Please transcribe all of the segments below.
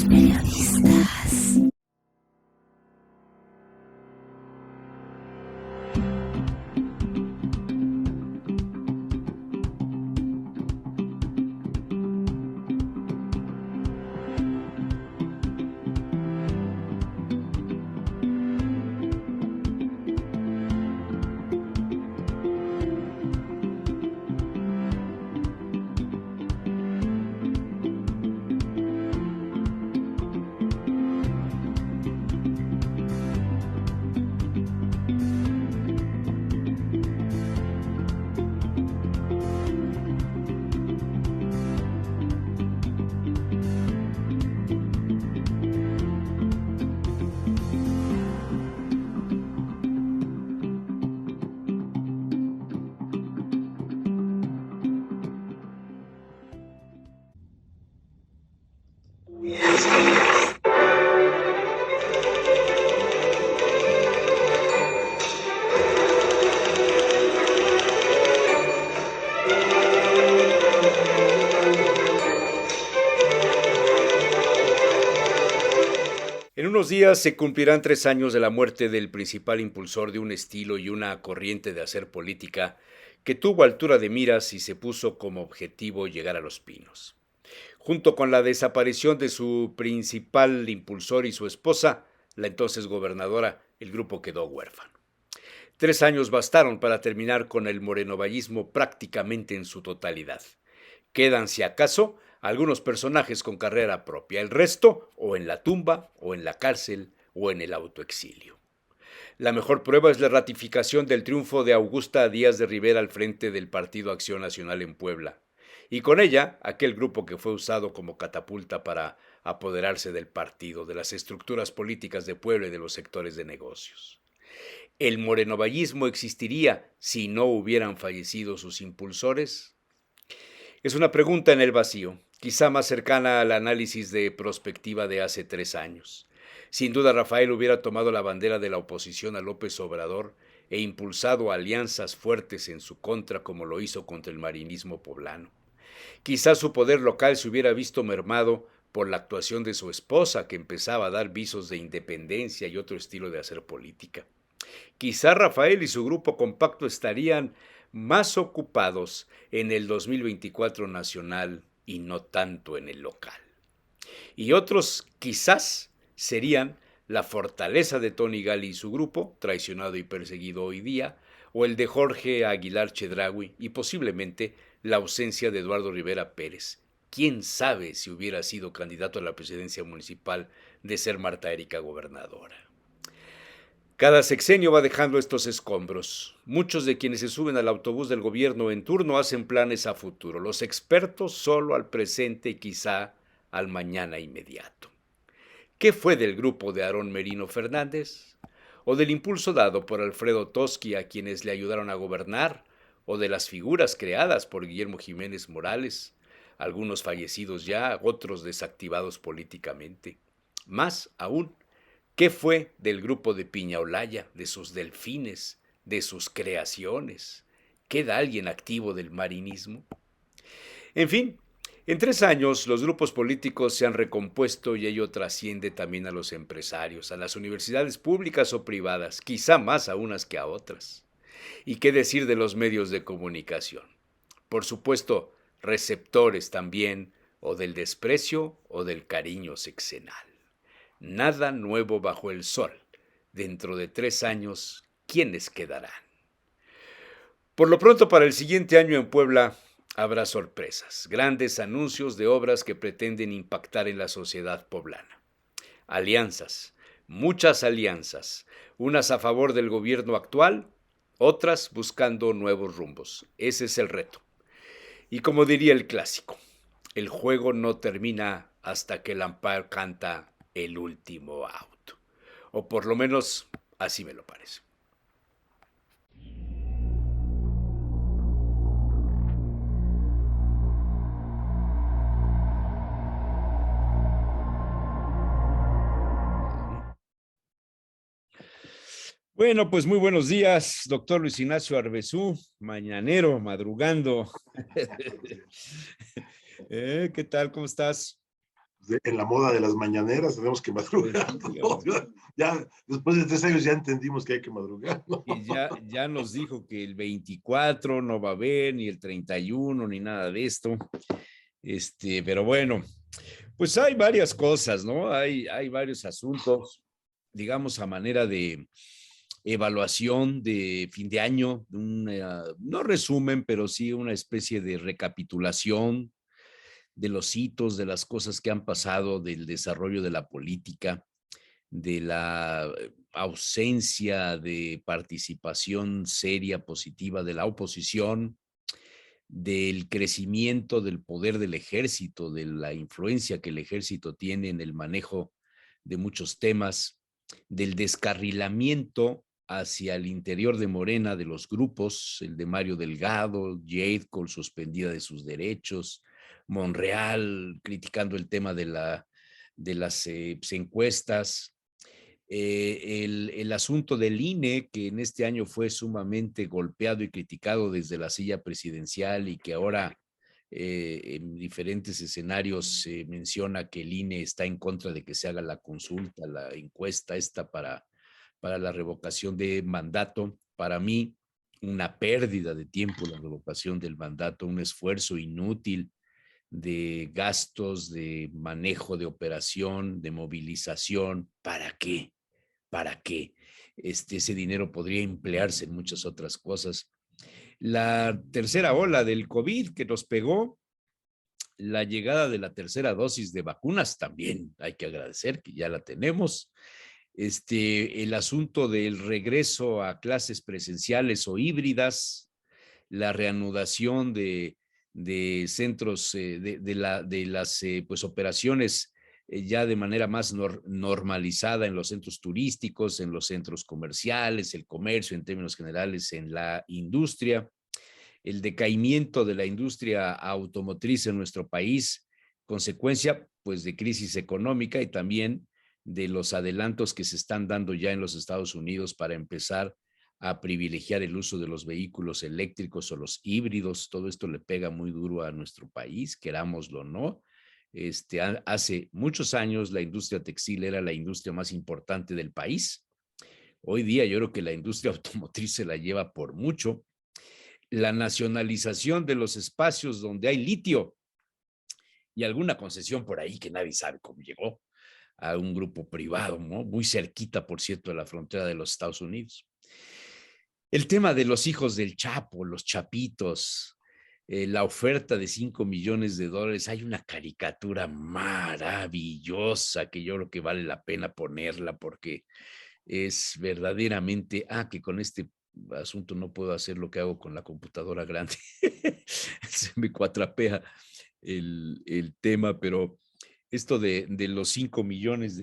Periodistas. En unos días se cumplirán 3 años de la muerte del principal impulsor de un estilo y una corriente de hacer política que tuvo altura de miras y se puso como objetivo llegar a Los Pinos. Junto con la desaparición de su principal impulsor y su esposa, la entonces gobernadora, el grupo quedó huérfano. 3 años bastaron para terminar con el morenovallismo prácticamente en su totalidad. Quedan, si acaso, algunos personajes con carrera propia, el resto o en la tumba, o en la cárcel, o en el autoexilio. La mejor prueba es la ratificación del triunfo de Augusta Díaz de Rivera al frente del Partido Acción Nacional en Puebla, y con ella aquel grupo que fue usado como catapulta para apoderarse del partido, de las estructuras políticas de Puebla y de los sectores de negocios. ¿El morenovallismo existiría si no hubieran fallecido sus impulsores? Es una pregunta en el vacío, quizá más cercana al análisis de prospectiva de hace 3 años. Sin duda Rafael hubiera tomado la bandera de la oposición a López Obrador e impulsado alianzas fuertes en su contra como lo hizo contra el marinismo poblano. Quizá su poder local se hubiera visto mermado por la actuación de su esposa, que empezaba a dar visos de independencia y otro estilo de hacer política. Quizá Rafael y su grupo compacto estarían más ocupados en el 2024 nacional y no tanto en el local. Y otros quizás serían la fortaleza de Tony Gali y su grupo, traicionado y perseguido hoy día, o el de Jorge Aguilar Chedraui y posiblemente la ausencia de Eduardo Rivera Pérez. ¿Quién sabe si hubiera sido candidato a la presidencia municipal de ser Marta Erika gobernadora? Cada sexenio va dejando estos escombros. Muchos de quienes se suben al autobús del gobierno en turno hacen planes a futuro, los expertos solo al presente y quizá al mañana inmediato. ¿Qué fue del grupo de Aarón Merino Fernández? ¿O del impulso dado por Alfredo Toski a quienes le ayudaron a gobernar? ¿O de las figuras creadas por Guillermo Jiménez Morales? Algunos fallecidos ya, otros desactivados políticamente. Más aún, ¿qué fue del grupo de Piñaolaya, de sus delfines, de sus creaciones? ¿Queda alguien activo del marinismo? En fin, en 3 años los grupos políticos se han recompuesto y ello trasciende también a los empresarios, a las universidades públicas o privadas, quizá más a unas que a otras. ¿Y qué decir de los medios de comunicación? Por supuesto, receptores también, o del desprecio o del cariño sexenal. Nada nuevo bajo el sol. Dentro de 3 años, ¿quiénes quedarán? Por lo pronto, para el siguiente año en Puebla habrá sorpresas, grandes anuncios de obras que pretenden impactar en la sociedad poblana. Alianzas, muchas alianzas, unas a favor del gobierno actual, otras buscando nuevos rumbos. Ese es el reto. Y como diría el clásico, el juego no termina hasta que el umpire canta el último out. O por lo menos así me lo parece. Bueno, pues muy buenos días, doctor Luis Ignacio Arbezú, mañanero, madrugando. ¿Qué tal? ¿Cómo estás? en la moda de las mañaneras tenemos que Pues madrugar sí, todos. Ya, después de 3 años ya entendimos que hay que madrugar, ¿no? y ya nos dijo que el 24 no va a haber, ni el 31 ni nada de esto. Pero bueno, pues hay varias cosas, ¿no? Hay varios asuntos, digamos, a manera de evaluación de fin de año, no resumen, pero sí una especie de recapitulación de los hitos, de las cosas que han pasado, del desarrollo de la política, de la ausencia de participación seria, positiva de la oposición, del crecimiento del poder del ejército, de la influencia que el ejército tiene en el manejo de muchos temas, del descarrilamiento hacia el interior de Morena de los grupos, el de Mario Delgado, Jade Cole suspendida de sus derechos, Monreal criticando el tema de las encuestas, el asunto del INE, que en este año fue sumamente golpeado y criticado desde la silla presidencial y que ahora en diferentes escenarios se menciona que el INE está en contra de que se haga la consulta, la encuesta esta para la revocación de mandato. Para mí, una pérdida de tiempo la revocación del mandato, un esfuerzo inútil de gastos, de manejo de operación, de movilización. ¿Para qué? ¿Para qué? Ese dinero podría emplearse en muchas otras cosas. La tercera ola del COVID que nos pegó, la llegada de la tercera dosis de vacunas también hay que agradecer que ya la tenemos. El asunto del regreso a clases presenciales o híbridas, la reanudación de centros, de las pues, operaciones ya de manera más normalizada en los centros turísticos, en los centros comerciales, el comercio en términos generales, en la industria, el decaimiento de la industria automotriz en nuestro país, consecuencia pues de crisis económica y también de los adelantos que se están dando ya en los Estados Unidos para empezar a privilegiar el uso de los vehículos eléctricos o los híbridos. Todo esto le pega muy duro a nuestro país, querámoslo o no. Hace muchos años la industria textil era la industria más importante del país. Hoy día yo creo que la industria automotriz se la lleva por mucho. La nacionalización de los espacios donde hay litio y alguna concesión por ahí que nadie sabe cómo llegó a un grupo privado, ¿no? Muy cerquita, por cierto, de la frontera de los Estados Unidos. El tema de los hijos del Chapo, los chapitos, la oferta de $5 millones. Hay una caricatura maravillosa que yo creo que vale la pena ponerla porque es verdaderamente, que con este asunto no puedo hacer lo que hago con la computadora grande. Se me cuatrapea el tema, pero esto de los $5 millones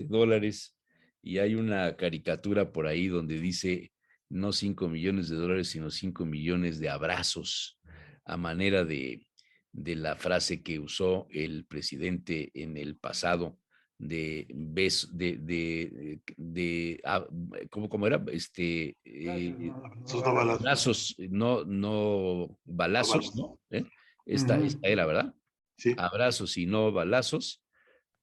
y hay una caricatura por ahí donde dice no $5 millones, sino 5 millones de abrazos a manera de la frase que usó el presidente en el pasado de beso, ¿cómo era? Esos no balazos. Abrazos, no No balazos, balazos. ¿no? Esta era, ¿verdad? Sí. Abrazos y no balazos.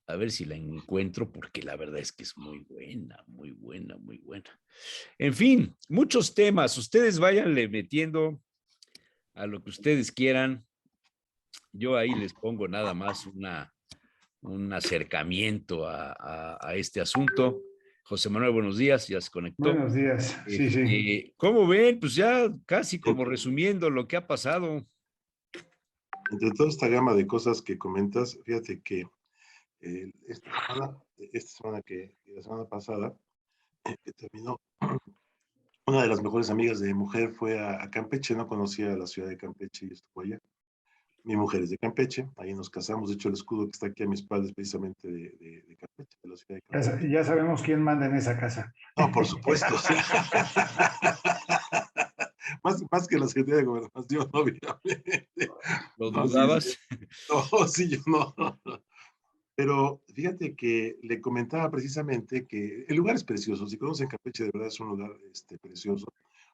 A ver si la encuentro, porque la verdad es que es muy buena, muy buena, muy buena. En fin, muchos temas. Ustedes váyanle metiendo a lo que ustedes quieran. Yo ahí les pongo nada más un acercamiento a este asunto. José Manuel, buenos días, ya se conectó. Buenos días, sí, sí. ¿Cómo ven? Pues ya casi como resumiendo lo que ha pasado. Entre toda esta gama de cosas que comentas, fíjate que la semana pasada, que terminó, una de las mejores amigas de mi mujer fue a Campeche, no conocía la ciudad de Campeche y estuvo allá. Mi mujer es de Campeche, ahí nos casamos, de hecho el escudo que está aquí a mis espalda es precisamente de Campeche, de la ciudad de Campeche. Ya sabemos quién manda en esa casa. No, por supuesto. Más que la Secretaría de Gobernación, obviamente. ¿Lo No, sí, sí. dudabas? No, sí, yo no. Pero fíjate que le comentaba precisamente que el lugar es precioso. Si conocen Campeche, de verdad es un lugar precioso.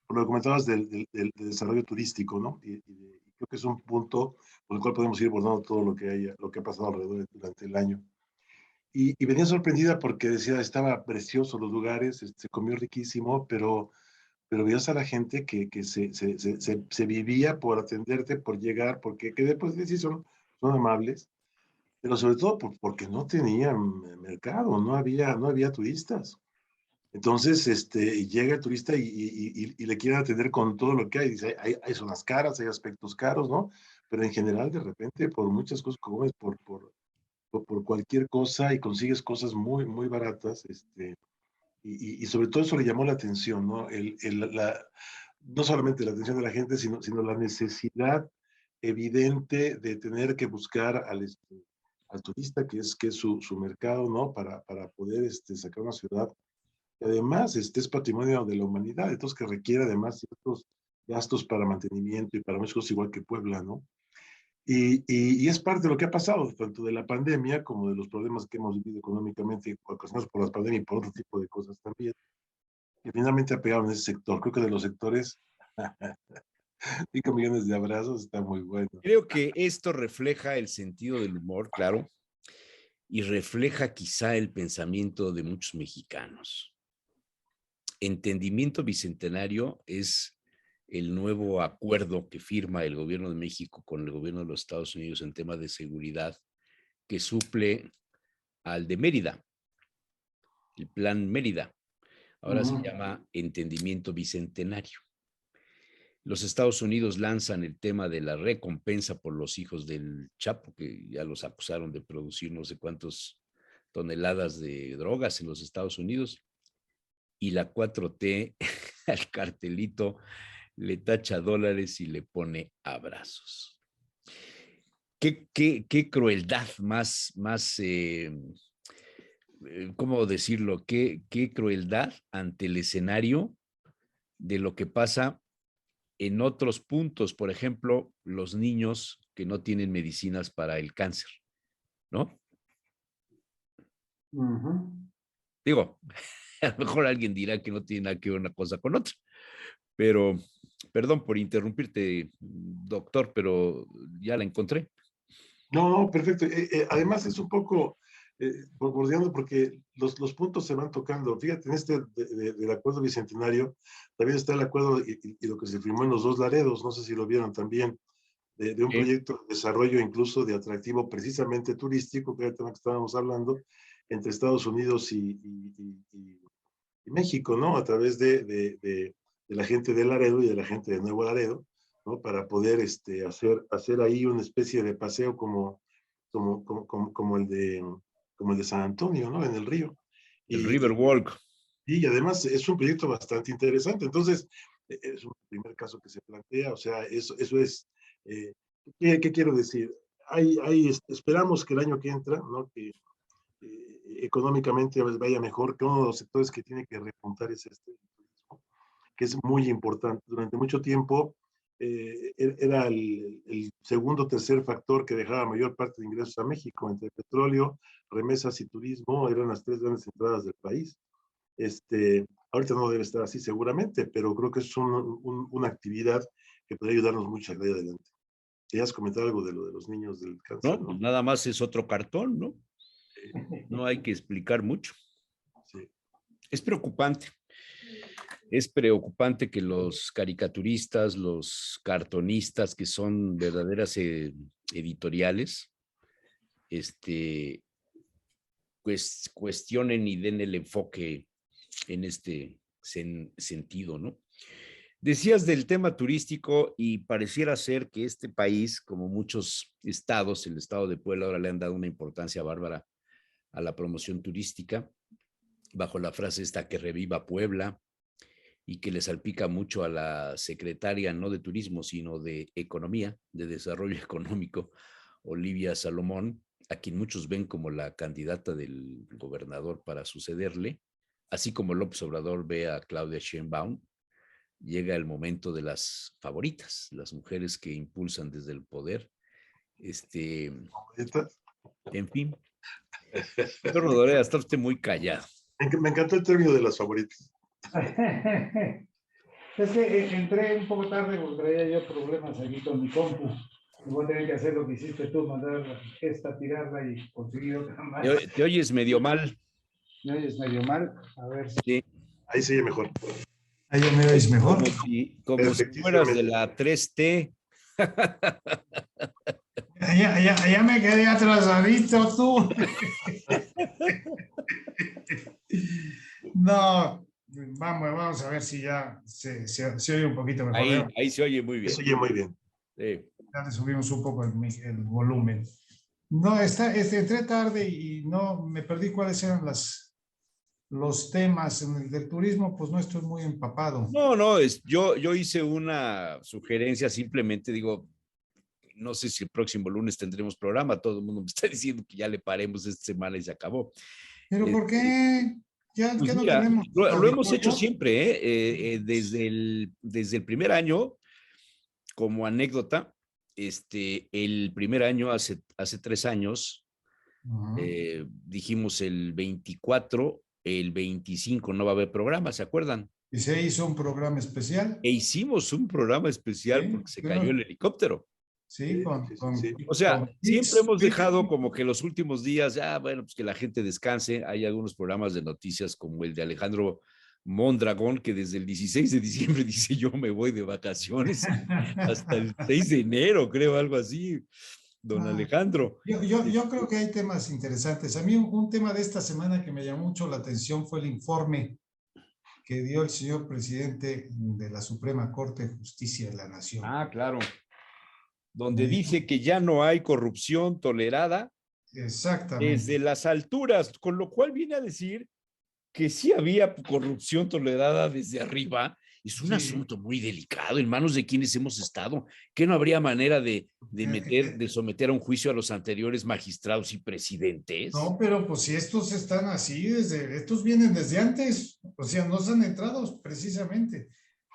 Por lo que comentabas del desarrollo turístico, ¿no? Y creo que es un punto por el cual podemos ir abordando todo lo que ha pasado alrededor durante el año. y venía sorprendida porque decía, estaba precioso los lugares, se comió riquísimo, pero veías a la gente que se vivía por atenderte, por llegar, porque que después sí son amables, pero sobre todo porque no tenían mercado, no había turistas. Entonces, llega el turista y le quieren atender con todo lo que hay. Dice, hay zonas caras, hay aspectos caros, ¿no? Pero en general, de repente, por muchas cosas, como es por cualquier cosa y consigues cosas muy, muy baratas, y sobre todo eso le llamó la atención, ¿no? No solamente la atención de la gente, sino la necesidad evidente de tener que buscar al turista, que es su mercado, ¿no? Para poder sacar una ciudad que además es patrimonio de la humanidad, entonces que requiere además ciertos gastos para mantenimiento y para muchas cosas, igual que Puebla, ¿no? Y es parte de lo que ha pasado, tanto de la pandemia como de los problemas que hemos vivido económicamente, ocasionados por la pandemia y por otro tipo de cosas también, que finalmente ha pegado en ese sector. Creo que de los sectores, 5 millones de abrazos está muy bueno. Creo que esto refleja el sentido del humor, claro, y refleja quizá el pensamiento de muchos mexicanos. Entendimiento Bicentenario es el nuevo acuerdo que firma el gobierno de México con el gobierno de los Estados Unidos en temas de seguridad, que suple al de Mérida, el Plan Mérida. Ahora se llama Entendimiento Bicentenario. Los Estados Unidos lanzan el tema de la recompensa por los hijos del Chapo, que ya los acusaron de producir no sé cuántas toneladas de drogas en los Estados Unidos, y la 4T al cartelito le tacha dólares y le pone abrazos. Qué crueldad ¿cómo decirlo? Qué crueldad ante el escenario de lo que pasa en otros puntos, por ejemplo, los niños que no tienen medicinas para el cáncer, ¿no? Digo, a lo mejor alguien dirá que no tiene nada que ver una cosa con otra, pero perdón por interrumpirte, doctor, pero ya la encontré. No, perfecto. Además es un poco bordeando porque los puntos se van tocando. Fíjate, del acuerdo bicentenario, también está el acuerdo y lo que se firmó en los dos Laredos, no sé si lo vieron también, de un proyecto de desarrollo incluso de atractivo precisamente turístico, que era el tema que estábamos hablando, entre Estados Unidos y México, ¿no? A través de la gente de Laredo y de la gente de Nuevo Laredo, ¿no? Para poder hacer ahí una especie de paseo como el de San Antonio, ¿no? En el río. El Y, Riverwalk. y además es un proyecto bastante interesante. Entonces, es un primer caso que se plantea, o sea, eso es, ¿qué quiero decir? Esperamos que el año que entra, ¿no? Que económicamente vaya mejor, que uno de los sectores que tiene que repuntar es turismo, que es muy importante. Durante mucho tiempo era el segundo o tercer factor que dejaba mayor parte de ingresos a México, entre petróleo, remesas y turismo, eran las tres grandes entradas del país. Ahorita no debe estar así seguramente, pero creo que es una actividad que podría ayudarnos mucho a salir adelante. Ya has comentado algo de lo de los niños del cáncer, No, ¿no? pues nada más es otro cartón, ¿no? No hay que explicar mucho. Sí. Es preocupante. Es preocupante que los caricaturistas, los cartonistas, que son verdaderas editoriales, pues cuestionen y den el enfoque en este sentido, ¿no? Decías del tema turístico y pareciera ser que este país, como muchos estados, el estado de Puebla ahora le han dado una importancia bárbara a la promoción turística, bajo la frase esta que reviva Puebla, y que le salpica mucho a la secretaria, no de turismo, sino de economía, de desarrollo económico, Olivia Salomón, a quien muchos ven como la candidata del gobernador para sucederle, así como López Obrador ve a Claudia Sheinbaum. Llega el momento de las favoritas, las mujeres que impulsan desde el poder. En fin. Doctor Rodoreda, está usted muy callado. Me encantó el término de las favoritas. Es que entré un poco tarde porque traía yo problemas aquí con mi compu. Voy a tener que hacer lo que hiciste tú, mandar esta, tirarla y conseguir otra más. Te oyes medio mal. ¿Me oyes medio mal? A ver. Sí. Ahí se oye mejor. ¿Ahí ya me oís mejor? Como si fueras de la 3T. Ya me quedé atrasadito tú. No, vamos a ver si ya se oye un poquito mejor. Ahí se oye muy bien. Se oye muy bien. Sí. Ya le subimos un poco el volumen. No, entré tarde y no me perdí cuáles eran los temas. En el del turismo, pues no estoy muy empapado. No, yo hice una sugerencia, simplemente digo, no sé si el próximo lunes tendremos programa, todo el mundo me está diciendo que ya le paremos esta semana y se acabó. ¿Pero por qué? Ya Pues no mira, tenemos. lo hemos hecho siempre, desde el primer año, como anécdota, el primer año, hace 3 años, dijimos el 24, el 25 no va a haber programa, ¿se acuerdan? Y se hizo un programa especial. E hicimos un programa especial Sí, porque se cayó el helicóptero. Sí, O sea, con siempre hemos dejado como que los últimos días, ya, bueno, pues que la gente descanse. Hay algunos programas de noticias como el de Alejandro Mondragón, que desde el 16 de diciembre dice yo me voy de vacaciones hasta el 6 de enero, creo, algo así, don Alejandro. Yo creo que hay temas interesantes. A mí un tema de esta semana que me llamó mucho la atención fue el informe que dio el señor presidente de la Suprema Corte de Justicia de la Nación. Ah, claro. Donde dice que ya no hay corrupción tolerada. Exactamente. Desde las alturas, con lo cual viene a decir que sí había corrupción tolerada desde arriba. Es un asunto muy delicado, en manos de quienes hemos estado, que no habría manera de someter a un juicio a los anteriores magistrados y presidentes. No, pero pues si estos están así, estos vienen desde antes, o sea, no se han entrado precisamente.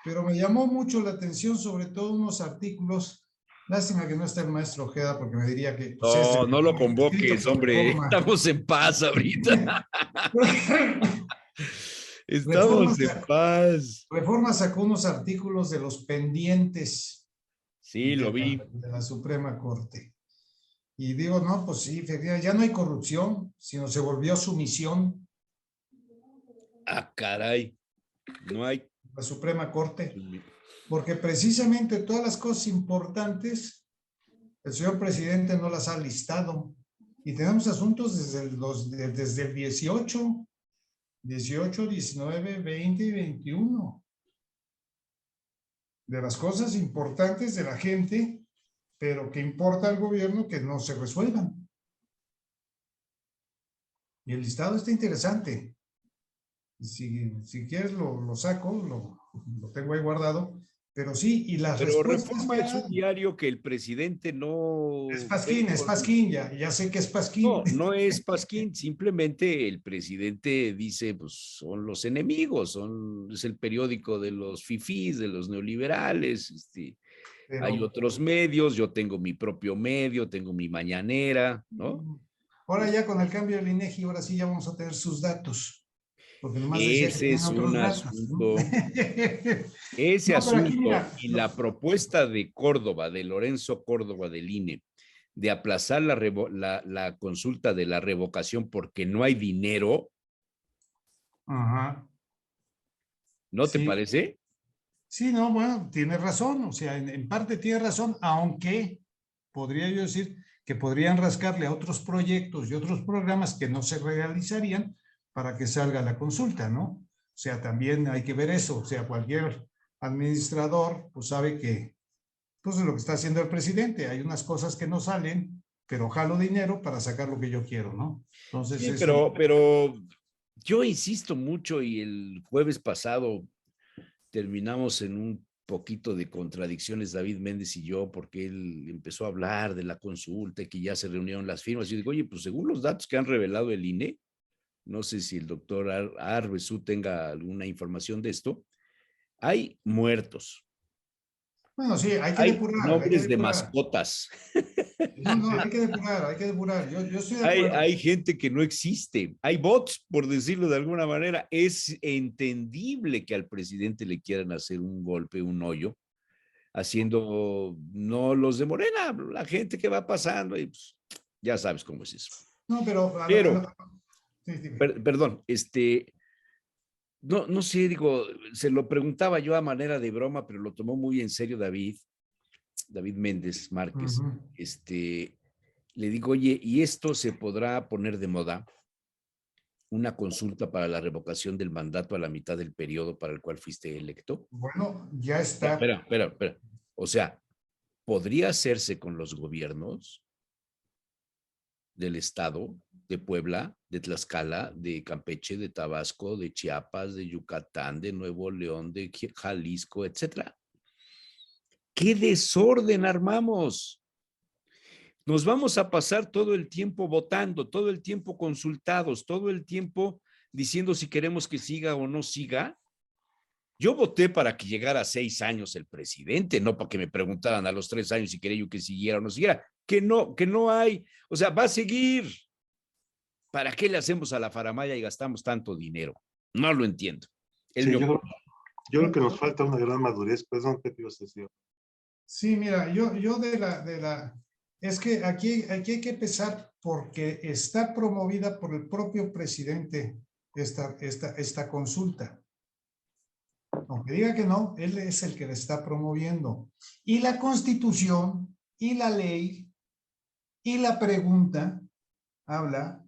Pero me llamó mucho la atención, sobre todo unos artículos. Lástima que no está el maestro Ojeda, porque me diría que... Pues, no lo convoques, hombre. Estamos en paz ahorita. Estamos en paz. Reforma sacó unos artículos de los pendientes. Sí, lo vi. De la Suprema Corte. Y digo, no, pues sí, ya no hay corrupción, sino se volvió sumisión. Ah, caray. No hay. La Suprema Corte. Porque precisamente todas las cosas importantes, el señor presidente no las ha listado. Y tenemos asuntos desde el 18, 19, 20 y 21. De las cosas importantes de la gente, pero que importa al gobierno que no se resuelvan. Y el listado está interesante. Si quieres lo saco, lo tengo ahí guardado. Pero sí, y las respuestas... Reforma es un diario que el presidente no... Es Pasquín, ya sé que es Pasquín. No es Pasquín, simplemente el presidente dice, pues son los enemigos, es el periódico de los fifís, de los neoliberales, hay otros medios, yo tengo mi propio medio, tengo mi mañanera, ¿no? Ahora ya con el cambio del INEGI, ahora sí ya vamos a tener sus datos. Ese es un asunto. Ese asunto y la propuesta de Córdoba, de Lorenzo Córdoba del INE, de aplazar la consulta de la revocación porque no hay dinero. Ajá. ¿No te parece? Sí, no, bueno, tiene razón, o sea, en parte tiene razón, aunque podría yo decir que podrían rascarle a otros proyectos y otros programas que no se realizarían para que salga la consulta, ¿no? O sea, también hay que ver eso, o sea, cualquier administrador pues sabe que pues es lo que está haciendo el presidente, hay unas cosas que no salen, pero jalo dinero para sacar lo que yo quiero, ¿no? Entonces, sí, pero yo insisto mucho y el jueves pasado terminamos en un poquito de contradicciones David Méndez y yo, porque él empezó a hablar de la consulta y que ya se reunieron las firmas. Y yo digo, oye, pues según los datos que han revelado el INE, no sé si el doctor Arbesú tenga alguna información de esto, hay muertos. Bueno, sí, hay que depurar. Hay nombres de mascotas. No, hay que depurar. Yo estoy de acuerdo. Hay gente que no existe. Hay bots, por decirlo de alguna manera. Es entendible que al presidente le quieran hacer un golpe, un hoyo, haciendo, no los de Morena, la gente que va pasando, y pues, ya sabes cómo es eso. No, pero... Pero, sí, dime. perdón, no sé, digo, se lo preguntaba yo a manera de broma, pero lo tomó muy en serio David Méndez Márquez. Ujú. Le digo, oye, ¿y esto se podrá poner de moda? Una consulta para la revocación del mandato a la mitad del periodo para el cual fuiste electo. Bueno, ya está. Espera. O sea, ¿podría hacerse con los gobiernos del estado de Puebla, de Tlaxcala, de Campeche, de Tabasco, de Chiapas, de Yucatán, de Nuevo León, de Jalisco, etcétera? ¿Qué desorden armamos? Nos vamos a pasar todo el tiempo votando, todo el tiempo consultados, todo el tiempo diciendo si queremos que siga o no siga. Yo voté para que llegara a 6 años el presidente, no para que me preguntaran a los 3 años si quería yo que siguiera o no siguiera. Que no hay, o sea, va a seguir. ¿Para qué le hacemos a la faramaya y gastamos tanto dinero? No lo entiendo. Es Sí, mi yo opinión. creo que nos falta una gran madurez. Perdón, Pepe, ibas a decir. Sí, mira, yo es que aquí hay que empezar porque está promovida por el propio presidente esta consulta. Aunque diga que no, él es el que la está promoviendo. Y la Constitución, y la ley, y la pregunta habla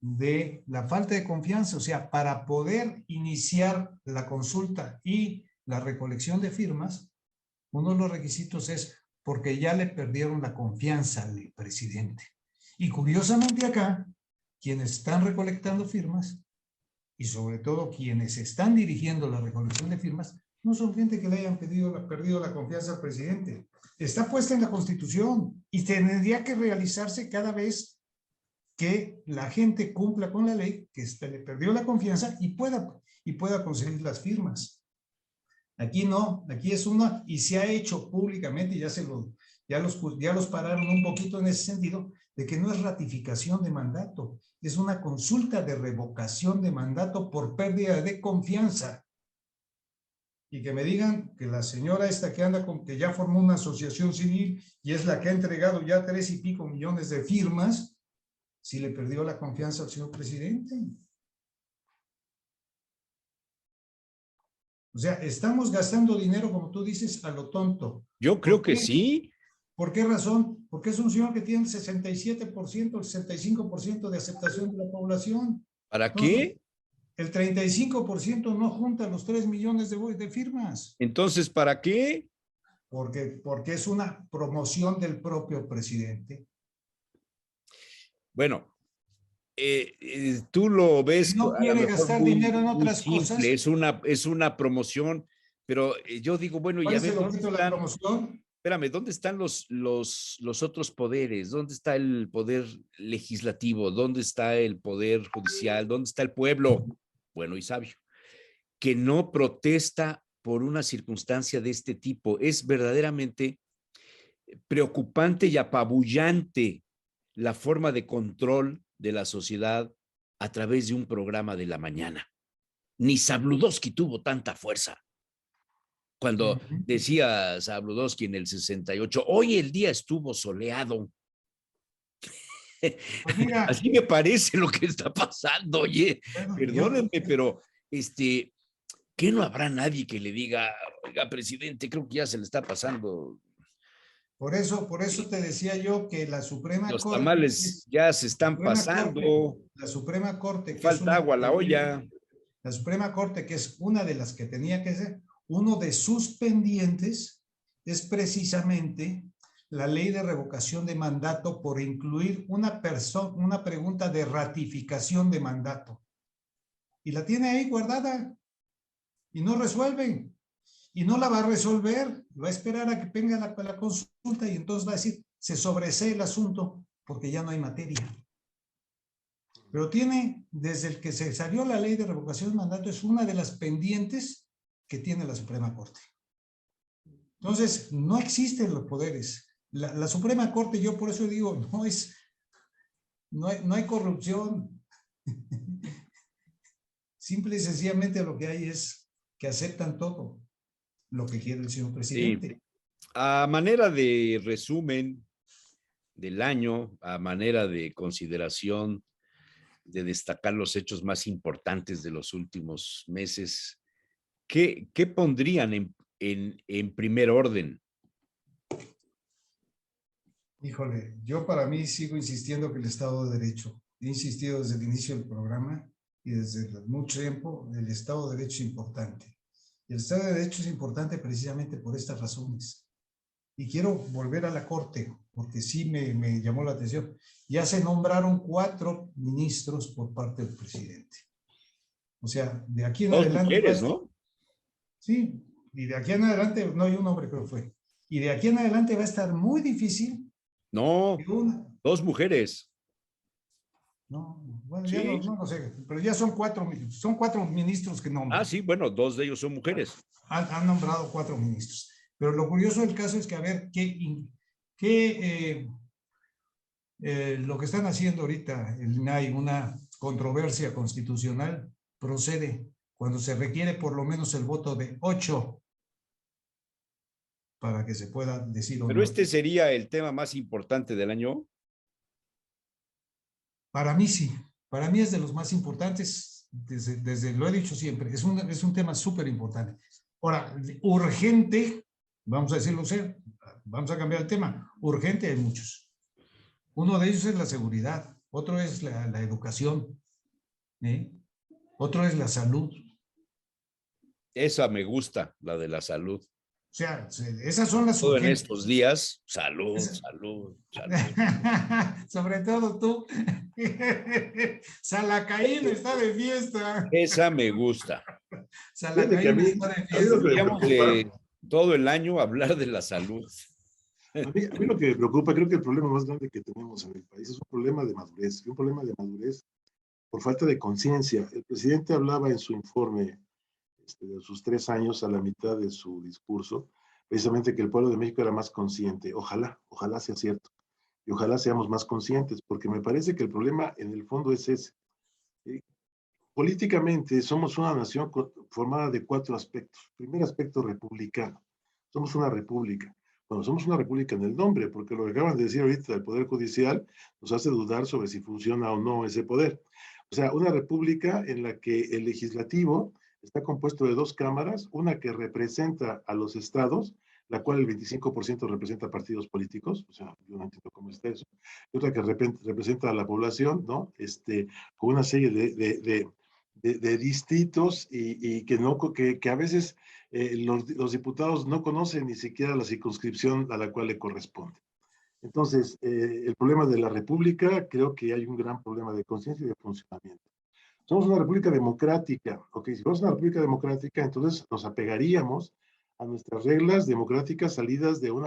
de la falta de confianza. O sea, para poder iniciar la consulta y la recolección de firmas, uno de los requisitos es porque ya le perdieron la confianza al presidente. Y curiosamente acá, quienes están recolectando firmas y sobre todo quienes están dirigiendo la recolección de firmas, no son gente que le hayan perdido la confianza al presidente. Está puesta en la Constitución y tendría que realizarse cada vez que la gente cumpla con la ley, que le perdió la confianza y pueda conseguir las firmas. Aquí no, aquí es una, y se ha hecho públicamente, ya los pararon un poquito en ese sentido, de que no es ratificación de mandato, es una consulta de revocación de mandato por pérdida de confianza. Y que me digan que la señora esta que anda con, que ya formó una asociación civil y es la que ha entregado ya 3 y pico millones de firmas, si le perdió la confianza al señor presidente. O sea, estamos gastando dinero, como tú dices, a lo tonto. Yo creo que sí. ¿Por qué razón? Porque es un señor que tiene el 67%, el 65% de aceptación de la población. ¿Para Entonces, qué? el 35% no junta los 3 millones de firmas. Entonces, ¿para qué? Porque es una promoción del propio presidente. Bueno, tú lo ves No a lo quiere mejor gastar dinero en muy otras simple, cosas. es una promoción, pero yo digo, bueno, y ¿Cuál a es ver, el ¿dónde objeto de la están? promoción? Espérame, ¿dónde están los otros poderes? ¿Dónde está el poder legislativo? ¿Dónde está el poder judicial? ¿Dónde está el pueblo? Bueno y sabio, que no protesta por una circunstancia de este tipo. Es verdaderamente preocupante y apabullante la forma de control de la sociedad a través de un programa de la mañana. Ni Zabludowski tuvo tanta fuerza. Cuando decía Zabludowski en el 68, hoy el día estuvo soleado. Pues mira, Así me parece lo que está pasando, oye, bueno, perdónenme, pero ¿qué no habrá nadie que le diga, oiga, presidente, creo que ya se le está pasando? por eso te decía yo que la Suprema Los Corte, tamales ya se están pasando, La Suprema Corte, que es falta una agua a la olla. la Suprema Corte, que es una de las que tenía que ser, uno de sus pendientes es precisamente la ley de revocación de mandato por incluir una pregunta de ratificación de mandato. Y la tiene ahí guardada y no resuelve. Y no la va a resolver, va a esperar a que venga la consulta y entonces va a decir, se sobresee el asunto porque ya no hay materia. Pero tiene, desde el que se salió la ley de revocación de mandato, es una de las pendientes que tiene la Suprema Corte. Entonces, no existen los poderes. La Suprema Corte, yo por eso digo, no hay corrupción. Simple y sencillamente lo que hay es que aceptan todo. lo que quiere el señor Sí. presidente. A manera de resumen del año, a manera de consideración, de destacar los hechos más importantes de los últimos meses, ¿qué pondrían en primer orden? Híjole, yo para mí sigo insistiendo que el Estado de Derecho, he insistido desde el inicio del programa y desde mucho tiempo, el Estado de Derecho es importante. Y el Estado de Derecho es importante precisamente por estas razones. Y quiero volver a la Corte, porque sí me llamó la atención. Ya se nombraron 4 ministros por parte del presidente. O sea, de aquí en Dos adelante... mujeres, ¿no? Sí, y de aquí en adelante, no, hay un hombre creo que fue. Y de aquí en adelante va a estar muy difícil No, que una... dos mujeres. No, bueno, ya Sí. no lo sé, pero ya son 4 ministros que nombran. Sí, bueno, dos de ellos son mujeres. Han nombrado 4 ministros. Pero lo curioso del caso es que a ver lo que están haciendo ahorita el INAI, una controversia constitucional, procede cuando se requiere por lo menos el voto de 8 para que se pueda decir o Pero no. este sería el tema más importante del año. Para mí sí, para mí es de los más importantes, lo he dicho siempre, es un tema súper importante. Ahora, urgente, vamos a decirlo, vamos a cambiar el tema, urgente hay muchos. Uno de ellos es la seguridad, otro es la educación, ¿eh? Otro es la salud. Esa me gusta, la de la salud. O sea, esas son las Todo en urgentes. estos días, salud, Esa... salud, salud. Sobre todo tú. Salacaín está de fiesta. Esa me gusta. Salacaín está de A mí lo fiesta. que me Deberíamos preocupa, de todo el año hablar de la salud. a mí lo que me preocupa, creo que el problema más grande que tenemos en el país es un problema de madurez, y un problema de madurez por falta de conciencia. El presidente hablaba en su informe de sus 3 años a la mitad de su discurso, precisamente que el pueblo de México era más consciente. Ojalá sea cierto. Y ojalá seamos más conscientes, porque me parece que el problema en el fondo es ese. Eh, Políticamente somos una nación formada de 4 aspectos. Primer aspecto, republicano. Somos una república. Bueno, somos una república en el nombre, porque lo que acaban de decir ahorita del Poder Judicial nos hace dudar sobre si funciona o no ese poder. O sea, una república en la que el legislativo está compuesto de 2 cámaras, una que representa a los estados, la cual el 25% representa partidos políticos, o sea, yo no entiendo cómo está eso, y otra que representa a la población, ¿no? Con una serie de distritos y que a veces los diputados no conocen ni siquiera la circunscripción a la cual le corresponde. Entonces, el problema de la República, creo que hay un gran problema de conciencia y de funcionamiento. Somos una república democrática, ¿ok? Si somos una república democrática, entonces nos apegaríamos a nuestras reglas democráticas salidas de un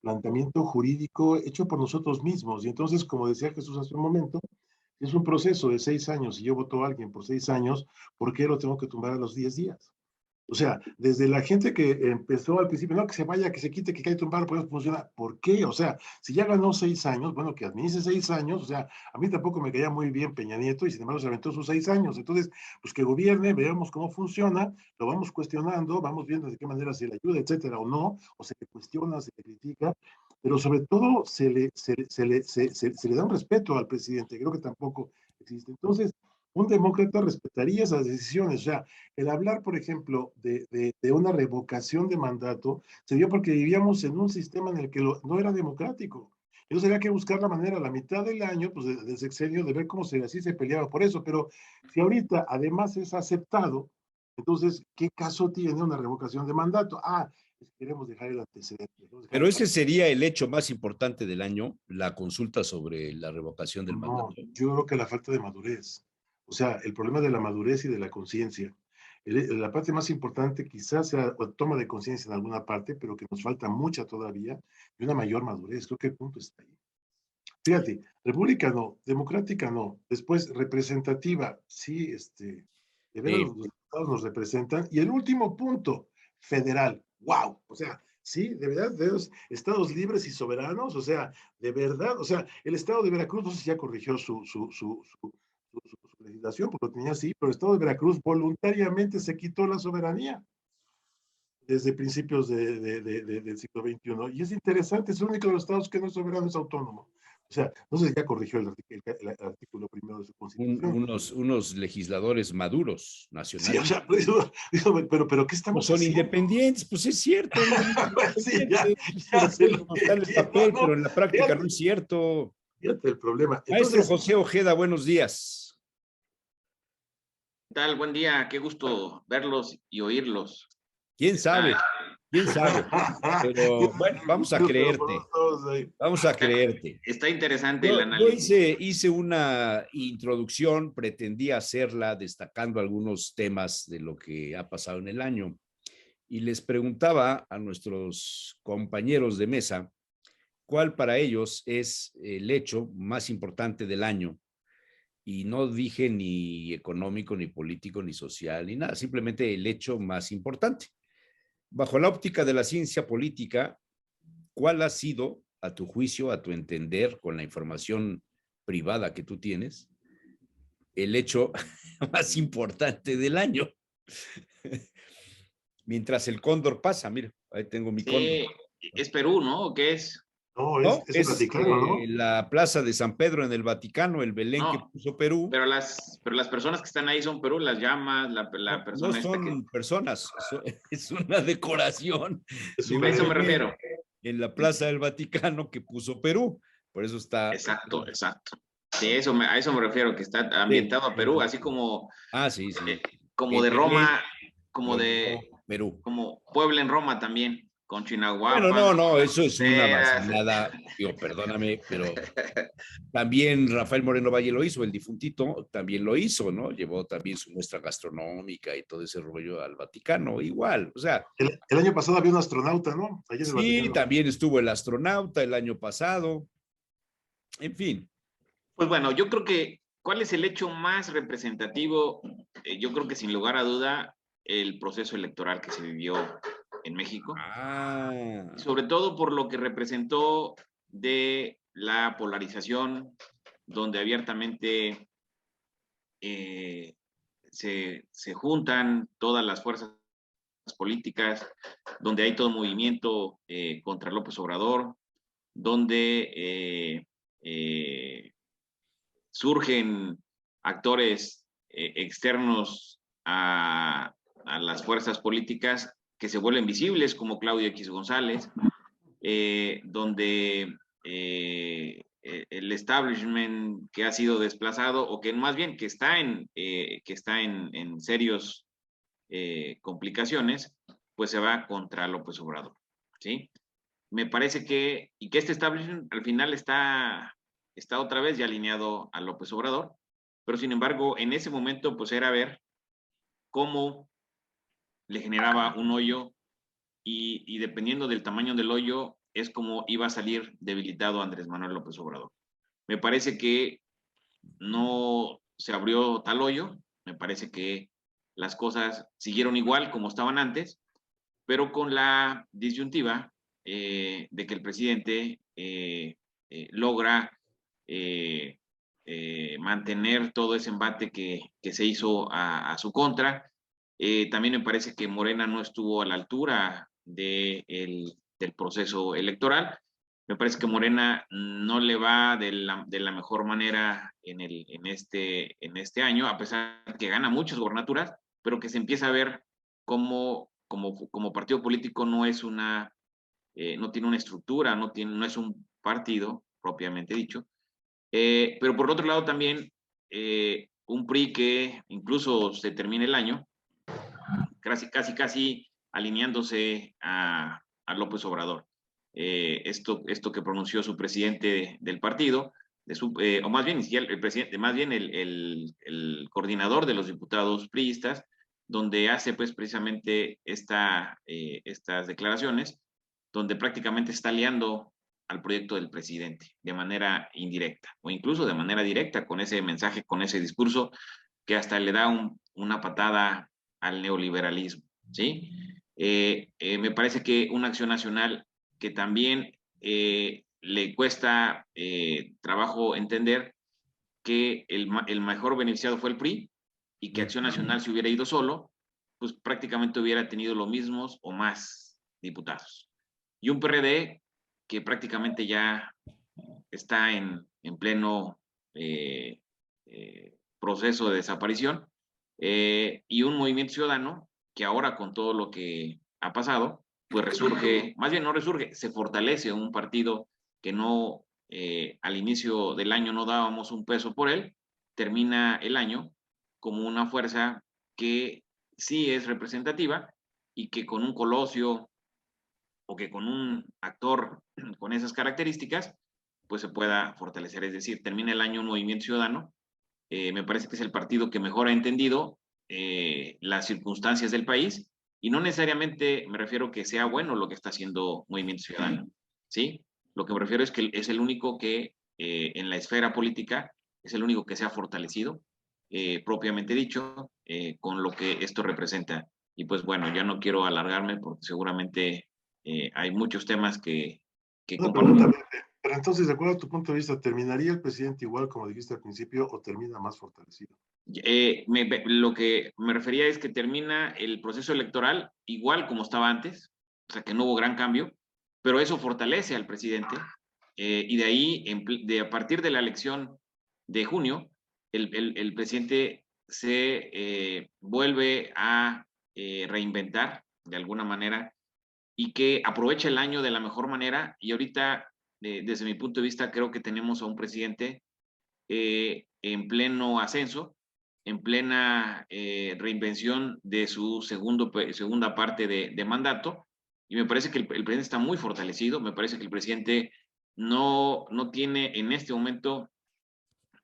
planteamiento jurídico hecho por nosotros mismos. Y entonces, como decía Jesús hace un momento, es un proceso de 6 años. Si yo voto a alguien por 6 años, ¿por qué lo tengo que tumbar a los 10 días? O sea, desde la gente que empezó al principio, no, que se vaya, que se quite, que caiga tumbar, pues funciona. ¿Por qué? O sea, si ya ganó 6 años, bueno, que administre 6 años, o sea, a mí tampoco me caía muy bien Peña Nieto y sin embargo se aventó sus 6 años. Entonces, pues que gobierne, veamos cómo funciona, lo vamos cuestionando, vamos viendo de qué manera se le ayuda, etcétera, o no, o se le cuestiona, se le critica, pero sobre todo se le da un respeto al presidente, creo que tampoco existe. Entonces, un demócrata respetaría esas decisiones. O sea, el hablar, por ejemplo, de una revocación de mandato se dio porque vivíamos en un sistema en el que no era democrático. Entonces había que buscar la manera a la mitad del año, pues del sexenio, de ver cómo así se peleaba por eso. Pero si ahorita además es aceptado, entonces, ¿qué caso tiene una revocación de mandato? Queremos dejar el antecedente. Pero ese sería el hecho más importante del año, la consulta sobre la revocación del No, mandato. yo creo que la falta de madurez. O sea, el problema de la madurez y de la conciencia. La parte más importante quizás sea la toma de conciencia en alguna parte, pero que nos falta mucha todavía y una mayor madurez. Creo que el punto está ahí. Fíjate, república no, democrática no, después representativa, sí, de veras los estados nos representan. Y el último punto, federal, wow, o sea, sí, de verdad, de los estados libres y soberanos, o sea, de verdad, o sea, el estado de Veracruz, no sé si ya corrigió su legislación, porque lo tenía así, pero el estado de Veracruz voluntariamente se quitó la soberanía. desde principios del siglo XXI. Y es interesante, es el único de los estados que no es soberano, es autónomo. O sea, no sé si ya corrigió el artículo primero de su constitución. Unos legisladores maduros, Sí, o nacionalistas. sea, pero ¿qué No estamos son haciendo? independientes, pues es cierto, no son Sí, ya, independientes, ya pero sé quieren lo que mostrar el quiero, papel, ¿no? pero en la práctica no Fíjate, es cierto. fíjate el problema. Maestro Entonces, José Ojeda, buenos días. ¿Qué tal? Buen día, qué gusto verlos y oírlos. ¿Quién Está, sabe? ¿Quién sabe? Pero bueno, vamos a pero por creerte. todos ahí. Vamos a creerte. está interesante el Yo análisis. hice una introducción, pretendía hacerla destacando algunos temas de lo que ha pasado en el año y les preguntaba a nuestros compañeros de mesa cuál para ellos es el hecho más importante del año. Y no dije ni económico, ni político, ni social, ni nada, simplemente el hecho más importante. Bajo la óptica de la ciencia política, ¿cuál ha sido, a tu juicio, a tu entender, con la información privada que tú tienes, el hecho más importante del año? Mientras el cóndor pasa, mira, ahí tengo mi cóndor. Sí, es Perú, ¿no? ¿Qué es? No, ¿No? es el Es Vaticano, ¿no? la plaza de San Pedro en el Vaticano, el Belén que No, puso Perú. pero las personas que están ahí son Perú, las llamas, la No, no persona esta que... son personas, es una decoración Es de un A un eso me Belén. Belén refiero. en la plaza del Vaticano que puso Perú. Por eso está. Exacto, exacto. Sí, a eso me refiero, que está Sí, ambientado a sí, Perú, sí, así sí. Ah, sí, sí. como El de Belén Roma, como lo de, llevó Perú. como Puebla en Roma también, con Bueno, Chinahuapan, no, con no, las eso es una pulseras. vacilada. Digo, perdóname, pero también Rafael Moreno Valle lo hizo, el difuntito también lo hizo, ¿no? Llevó también su muestra gastronómica y todo ese rollo al Vaticano, igual. O sea, El año pasado había un astronauta, ¿no? Allí en el sí, Vaticano. también estuvo el astronauta el año pasado. En fin. Pues bueno, yo creo que, ¿cuál es el hecho más representativo? Yo creo que sin lugar a duda, el proceso electoral que se vivió en México, y Ah, sobre todo por lo que representó de la polarización, donde abiertamente eh, se juntan todas las fuerzas políticas, donde hay todo movimiento contra López Obrador, donde surgen actores externos a las fuerzas políticas que se vuelven visibles, como Claudio X González, donde el establishment que ha sido desplazado, o que más bien que está en serios complicaciones, pues se va contra López Obrador, ¿sí? Me parece que este establishment al final está otra vez ya alineado a López Obrador, pero sin embargo, en ese momento, pues era ver cómo le generaba un hoyo y dependiendo del tamaño del hoyo, es como iba a salir debilitado Andrés Manuel López Obrador. Me parece que no se abrió tal hoyo, me parece que las cosas siguieron igual como estaban antes, pero con la disyuntiva de que el presidente logra eh, mantener todo ese embate que se hizo a su contra. También me parece que Morena no estuvo a la altura del proceso electoral. Me parece que Morena no le va de la mejor manera en este año, a pesar de que gana muchas gobernaturas, pero que se empieza a ver como partido político no es no tiene una estructura, no es un partido propiamente dicho. Pero por otro lado también un PRI que incluso se termina el año, casi alineándose a López Obrador. Esto que pronunció su presidente del partido, o más bien, el presidente, más bien el coordinador de los diputados priistas, donde hace pues precisamente estas declaraciones, donde prácticamente está aliando al proyecto del presidente de manera indirecta o incluso de manera directa con ese mensaje, con ese discurso que hasta le da una patada al neoliberalismo, ¿sí? Me parece que una acción nacional que también le cuesta trabajo entender que el mejor beneficiado fue el PRI y que Acción Nacional se hubiera ido solo pues prácticamente hubiera tenido los mismos o más diputados. Y un PRD que prácticamente ya está en pleno proceso de desaparición, y un Movimiento Ciudadano que ahora con todo lo que ha pasado, pues resurge, más bien no resurge, se fortalece un partido que no, al inicio del año no dábamos un peso por él, termina el año como una fuerza que sí es representativa y que con un Colosio o que con un actor con esas características, pues se pueda fortalecer. Es decir, termina el año un Movimiento Ciudadano. Me parece que es el partido que mejor ha entendido las circunstancias del país y no necesariamente me refiero que sea bueno lo que está haciendo Movimiento Ciudadano, ¿sí? Lo que me refiero es que es el único que en la esfera política es el único que se ha fortalecido, propiamente dicho, con lo que esto representa. Y pues bueno, ya no quiero alargarme porque seguramente hay muchos temas que Una compartimos. pregunta, Pepe, pero entonces, de acuerdo a tu punto de vista, ¿terminaría el presidente igual, como dijiste al principio, o termina más fortalecido? Lo que me refería es que termina el proceso electoral igual como estaba antes, o sea que no hubo gran cambio, pero eso fortalece al presidente y de ahí, a partir de la elección de junio, el presidente se vuelve a reinventar de alguna manera y que aprovecha el año de la mejor manera y ahorita, desde mi punto de vista, creo que tenemos a un presidente en pleno ascenso, en plena reinvención de su segunda parte de mandato, y me parece que el presidente está muy fortalecido, me parece que el presidente no tiene en este momento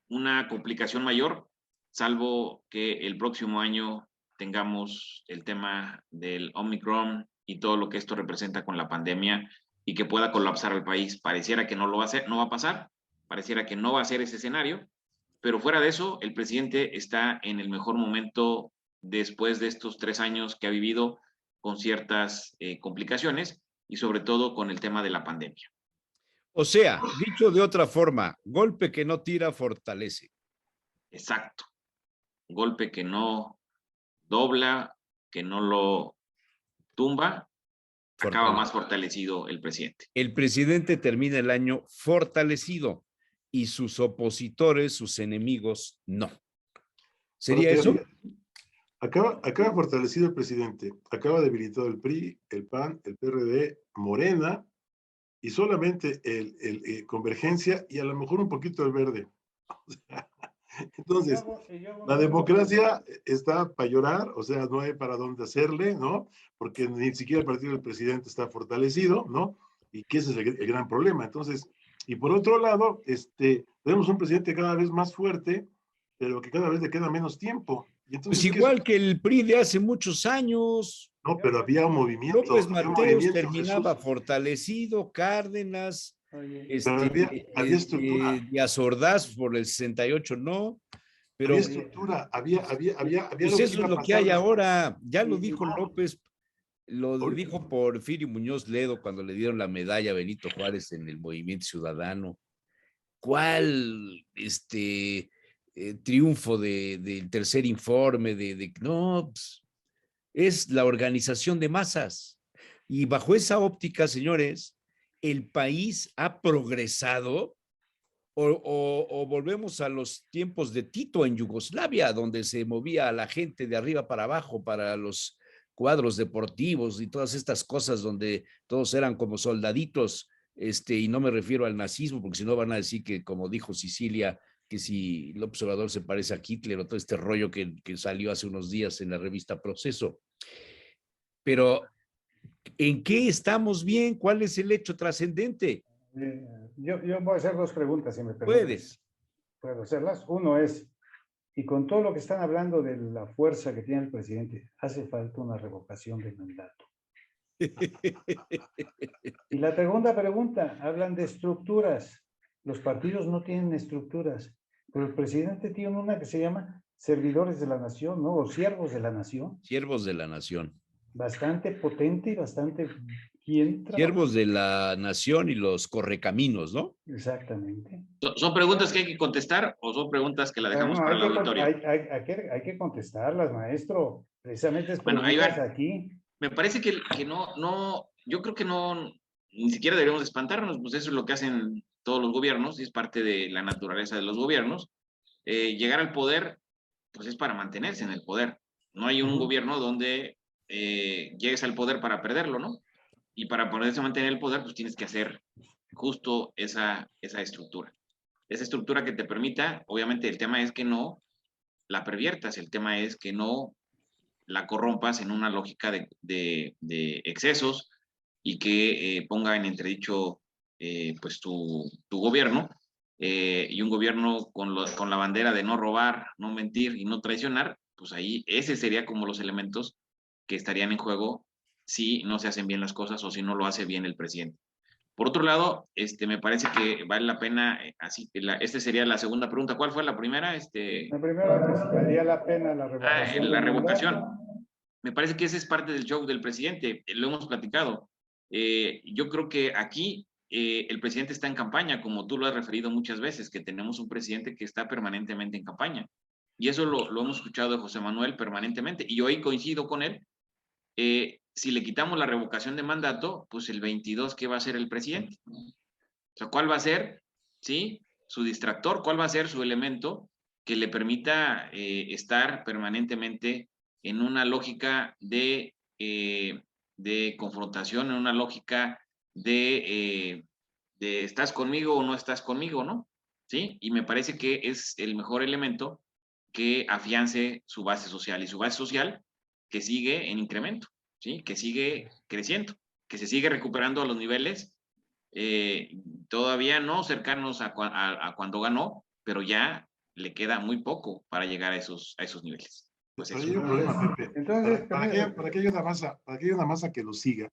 una complicación mayor, salvo que el próximo año tengamos el tema del Omicron y todo lo que esto representa con la pandemia y que pueda colapsar el país. Pareciera que no lo va a hacer, no va a pasar, pareciera que no va a ser ese escenario, pero fuera de eso, el presidente está en el mejor momento después de estos 3 años que ha vivido con ciertas complicaciones y sobre todo con el tema de la pandemia. O sea, dicho de otra forma, golpe que no tira, fortalece. Exacto. Golpe que no dobla, que no lo tumba, acaba más fortalecido el presidente. El presidente termina el año fortalecido y sus opositores, sus enemigos, no. ¿Sería eso? Acaba fortalecido el presidente, acaba debilitado el PRI, el PAN, el PRD, Morena, y solamente Convergencia y a lo mejor un poquito el Verde. O sea, entonces, la democracia está para llorar, o sea, no hay para dónde hacerle, ¿no? Porque ni siquiera el partido del presidente está fortalecido, ¿no? Y que ese es el gran problema. Entonces, y por otro lado, tenemos un presidente cada vez más fuerte, pero que cada vez le queda menos tiempo. Y Pues entonces, igual que el PRI de hace muchos años. No, pero había un movimiento. López Mateos terminaba Jesús. fortalecido, Cárdenas, había estructura. Díaz Ordaz por el 68 no, pero había estructura, había pues eso es lo que hay ahora. Ya lo dijo no. López, lo dijo Porfirio Muñoz Ledo cuando le dieron la medalla a Benito Juárez en el Movimiento Ciudadano. ¿Cuál triunfo del tercer informe? No, pues, es la organización de masas. Y bajo esa óptica, señores, el país ha progresado o volvemos a los tiempos de Tito en Yugoslavia, donde se movía a la gente de arriba para abajo para los cuadros deportivos y todas estas cosas donde todos eran como soldaditos, y no me refiero al nazismo, porque si no van a decir que, como dijo Sicilia, que si López Obrador se parece a Hitler o todo este rollo que salió hace unos días en la revista Proceso. Pero, ¿en qué estamos bien? ¿Cuál es el hecho trascendente? Yo voy a hacer dos preguntas, si me permites. Puedes. Puedo hacerlas. Uno es, y con todo lo que están hablando de la fuerza que tiene el presidente, hace falta una revocación de mandato. Y la segunda pregunta, hablan de estructuras. Los partidos no tienen estructuras, pero el presidente tiene una que se llama servidores de la nación, ¿no? O siervos de la nación. Siervos de la nación. Bastante potente y bastante ¿Quién trabaja? Siervos de la nación y los correcaminos, ¿no? Exactamente. ¿Son preguntas que hay que contestar o son preguntas que la dejamos No, para el auditorio? hay que contestarlas, maestro. Precisamente es Bueno, ahí preguntas van. aquí. Me parece que no, yo creo que no, ni siquiera deberíamos espantarnos, pues eso es lo que hacen todos los gobiernos y es parte de la naturaleza de los gobiernos. Llegar al poder, pues es para mantenerse en el poder. No hay un gobierno donde llegues al poder para perderlo, ¿no? Y para poderse mantener el poder, pues tienes que hacer justo esa estructura. Esa estructura que te permita, obviamente el tema es que no la perviertas, el tema es que no la corrompas en una lógica de excesos y que ponga en entredicho pues tu gobierno y un gobierno con la bandera de no robar, no mentir y no traicionar, pues ahí ese sería como los elementos que estarían en juego si no se hacen bien las cosas o si no lo hace bien el presidente. Por otro lado, me parece que vale la pena, esta sería la segunda pregunta. ¿Cuál fue la primera? La primera, que si valía la pena la revocación La del revocación. mandato. Me parece que ese es parte del show del presidente, lo hemos platicado. Yo creo que aquí el presidente está en campaña, como tú lo has referido muchas veces, que tenemos un presidente que está permanentemente en campaña. Y eso lo hemos escuchado de José Manuel permanentemente. Y hoy coincido con él. Si le quitamos la revocación de mandato, pues el 22, ¿qué va a hacer el presidente? O sea, ¿cuál va a ser, sí, su distractor? ¿Cuál va a ser su elemento que le permita estar permanentemente en una lógica de confrontación, en una lógica de estás conmigo o no estás conmigo, ¿no? ¿Sí? Y me parece que es el mejor elemento que afiance su base social y su base social que sigue en incremento, ¿sí? Que sigue creciendo, que se sigue recuperando a los niveles todavía no cercanos a cuando ganó, pero ya le queda muy poco para llegar a esos niveles. Pues Pero eso. hay un problema, Pepe. Entonces, Para que haya para que haya una masa que lo siga,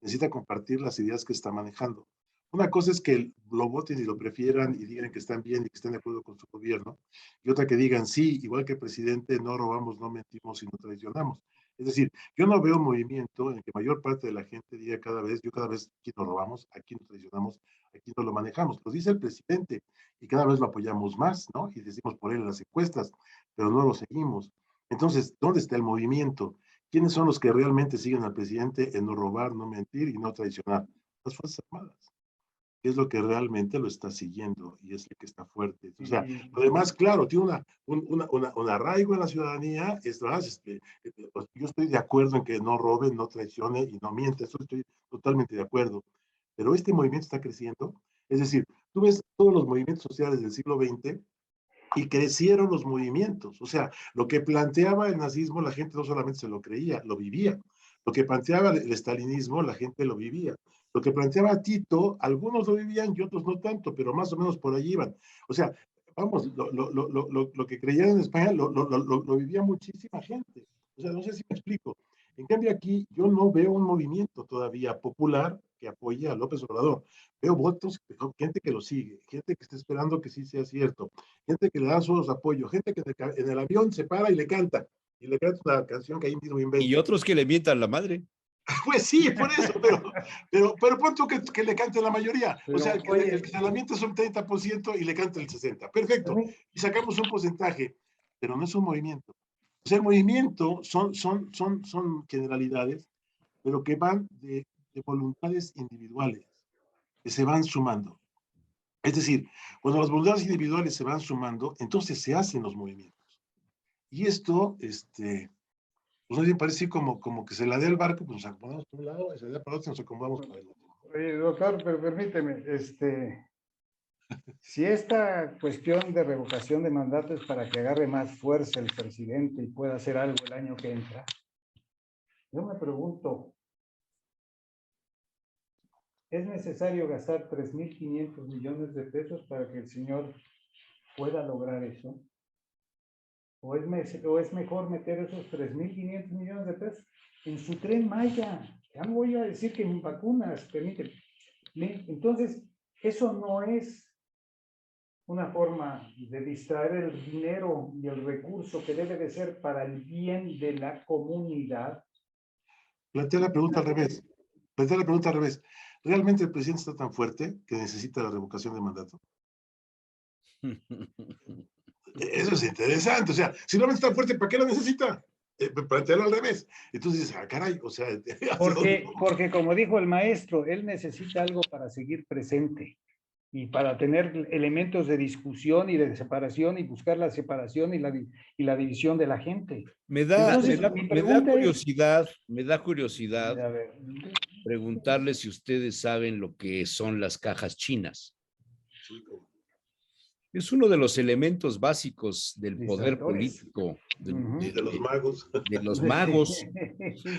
necesita compartir las ideas que está manejando. Una cosa es que lo voten y lo prefieran y digan que están bien y que están de acuerdo con su gobierno, y otra que digan, sí, igual que el presidente, no robamos, no mentimos y no traicionamos. Es decir, yo no veo un movimiento en que mayor parte de la gente diga cada vez aquí no robamos, aquí no traicionamos, aquí no lo manejamos. Lo dice el presidente y cada vez lo apoyamos más, ¿no? Y decimos por él en las encuestas, pero no lo seguimos. Entonces, ¿dónde está el movimiento? ¿Quiénes son los que realmente siguen al presidente en no robar, no mentir y no traicionar? Las Fuerzas Armadas, que es lo que realmente lo está siguiendo y es el que está fuerte. O sea, lo demás, claro, tiene un arraigo en la ciudadanía. Es más, pues, yo estoy de acuerdo en que no roben, no traicione y no miente, eso estoy totalmente de acuerdo. Pero este movimiento está creciendo. Es decir, tú ves todos los movimientos sociales del siglo XX y crecieron los movimientos. O sea, lo que planteaba el nazismo, la gente no solamente se lo creía, lo vivía. Lo que planteaba el estalinismo, la gente lo vivía. Lo que planteaba Tito, algunos lo vivían y otros no tanto, pero más o menos por allí iban. O sea, vamos, lo que creían en España lo vivía muchísima gente. O sea, no sé si me explico. En cambio aquí yo no veo un movimiento todavía popular que apoye a López Obrador. Veo votos, gente que lo sigue, gente que está esperando que sí sea cierto, gente que le da su apoyo, gente que en el avión se para y le canta una canción que ahí mismo inventa. Y otros que le mientan la madre. Pues sí, por eso, pero pon tú que le cante la mayoría. O sea, el que se la miente es un 30% y le canta el 60%. Perfecto. Y sacamos un porcentaje, pero no es un movimiento. O sea, el movimiento son generalidades, pero que van de voluntades individuales, que se van sumando. Es decir, cuando las voluntades individuales se van sumando, entonces se hacen los movimientos. Y esto, pues me parece como que se la dé el barco, pues nos acomodamos por un lado, y se la dé para el otro, nos acomodamos por el otro. Oye, doctor, pero permíteme, si esta cuestión de revocación de mandato es para que agarre más fuerza el presidente y pueda hacer algo el año que entra, yo me pregunto, ¿es necesario gastar 3.500 millones de pesos para que el señor pueda lograr eso? ¿O es mejor meter esos 3.500 millones de pesos en su Tren Maya? Ya no voy a decir que en vacunas, permíteme. Entonces, eso no es una forma de distraer el dinero y el recurso que debe de ser para el bien de la comunidad. Plantea la pregunta al revés. plantear la pregunta al revés. ¿Realmente el presidente está tan fuerte que necesita la revocación de mandato? Eso es interesante. O sea, si no es tan fuerte, ¿para qué lo necesita? Plantearlo al revés. Entonces dices, caray, o sea, Porque como dijo el maestro, él necesita algo para seguir presente y para tener elementos de discusión y de separación y buscar la separación y la división de la gente. Me da A curiosidad ver, preguntarle si ustedes saben lo que son las cajas chinas. Es uno de los elementos básicos del poder distractores. político, de los magos. de los magos.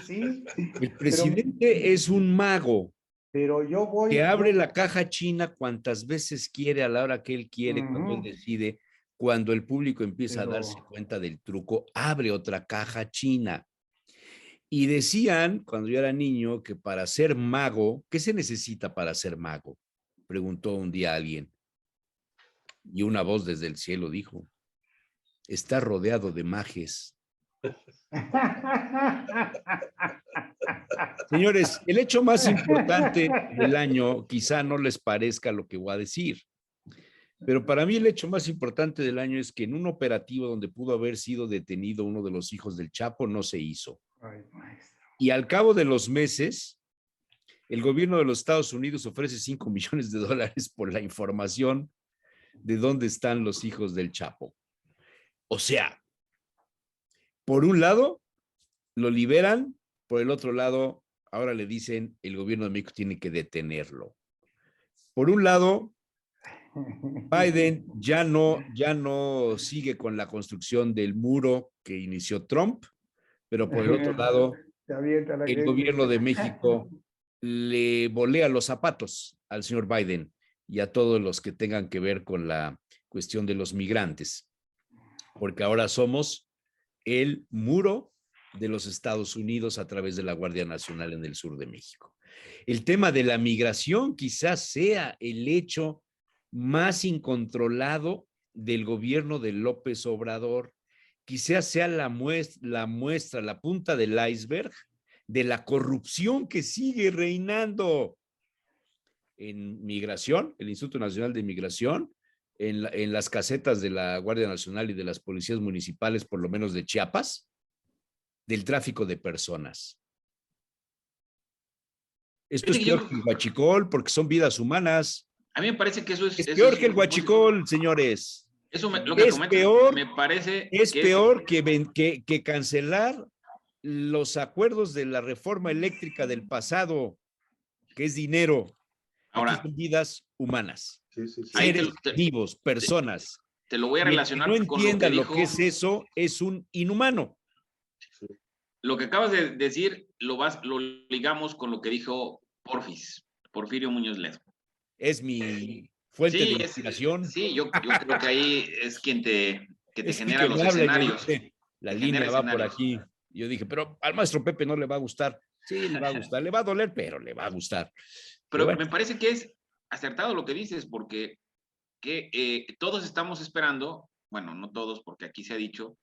Sí, El presidente es un mago pero yo voy. que abre la caja china cuantas veces quiere, a la hora que él quiere, cuando él decide. Cuando el público empieza a darse cuenta del truco, abre otra caja china. Y decían, cuando yo era niño, que para ser mago, ¿qué se necesita para ser mago? Preguntó un día alguien. Y una voz desde el cielo dijo, está rodeado de mages. Señores, el hecho más importante del año quizá no les parezca lo que voy a decir, pero para mí el hecho más importante del año es que en un operativo donde pudo haber sido detenido uno de los hijos del Chapo, no se hizo. Y al cabo de los meses, el gobierno de los Estados Unidos ofrece $5 millones por la información de dónde están los hijos del Chapo. O sea, por un lado, lo liberan, por el otro lado, ahora le dicen, el gobierno de México tiene que detenerlo. Por un lado, Biden ya no sigue con la construcción del muro que inició Trump, pero por el otro lado, el gobierno de México le volea los zapatos al señor Biden y a todos los que tengan que ver con la cuestión de los migrantes, porque ahora somos el muro de los Estados Unidos a través de la Guardia Nacional en el sur de México. El tema de la migración quizás sea el hecho más incontrolado del gobierno de López Obrador, quizás sea la muestra, la punta del iceberg de la corrupción que sigue reinando en migración, el Instituto Nacional de Migración, en las casetas de la Guardia Nacional y de las policías municipales, por lo menos de Chiapas, del tráfico de personas. Esto es peor que el huachicol, porque son vidas humanas. A mí me parece que eso es peor que el huachicol, señores. Lo que comentas, peor, me parece es peor que cancelar los acuerdos de la reforma eléctrica del pasado, que es dinero. Ahora, aquí son vidas humanas, seres vivos, personas. Te lo voy a relacionar con lo que dijo. lo que es eso, es un inhumano. Lo que acabas de decir lo ligamos con lo que dijo Porfirio Muñoz Ledo. Es mi fuente de inspiración. Yo creo que ahí es quien te genera los escenarios. La línea va por aquí. Yo dije, pero al maestro Pepe no le va a gustar. Sí, le va a gustar, le va a doler, pero le va a gustar. Pero bueno, me parece que es acertado lo que dices, porque todos estamos esperando, bueno, no todos, porque aquí se ha dicho,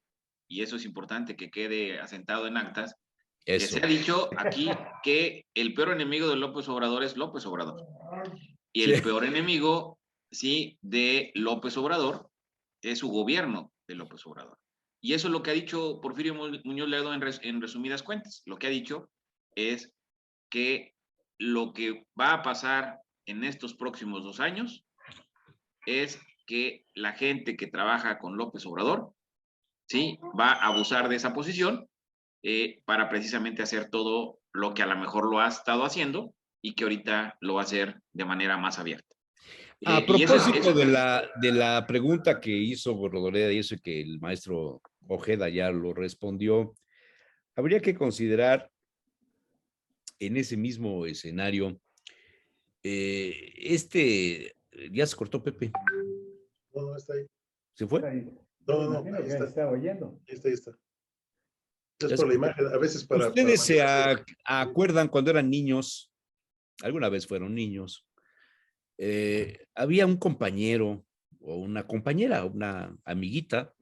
y eso es importante que quede asentado en actas, que se ha dicho aquí que el peor enemigo de López Obrador es López Obrador. Y el peor enemigo, sí, de López Obrador es su gobierno de López Obrador. Y eso es lo que ha dicho Porfirio Muñoz Ledo en resumidas cuentas. Lo que ha dicho es que lo que va a pasar en estos próximos 2 años es que la gente que trabaja con López Obrador, sí, va a abusar de esa posición para precisamente hacer todo lo que a lo mejor lo ha estado haciendo y que ahorita lo va a hacer de manera más abierta. A propósito de la pregunta que hizo Rodoreda y eso que el maestro Ojeda ya lo respondió, habría que considerar en ese mismo escenario, ya se cortó Pepe. No, está ahí. ¿Se fue? No, ahí está. Está oyendo. Ahí está. Es por la imagen, a veces para... ¿Ustedes se acuerdan cuando eran niños? Alguna vez fueron niños. Había un compañero o una compañera, una amiguita,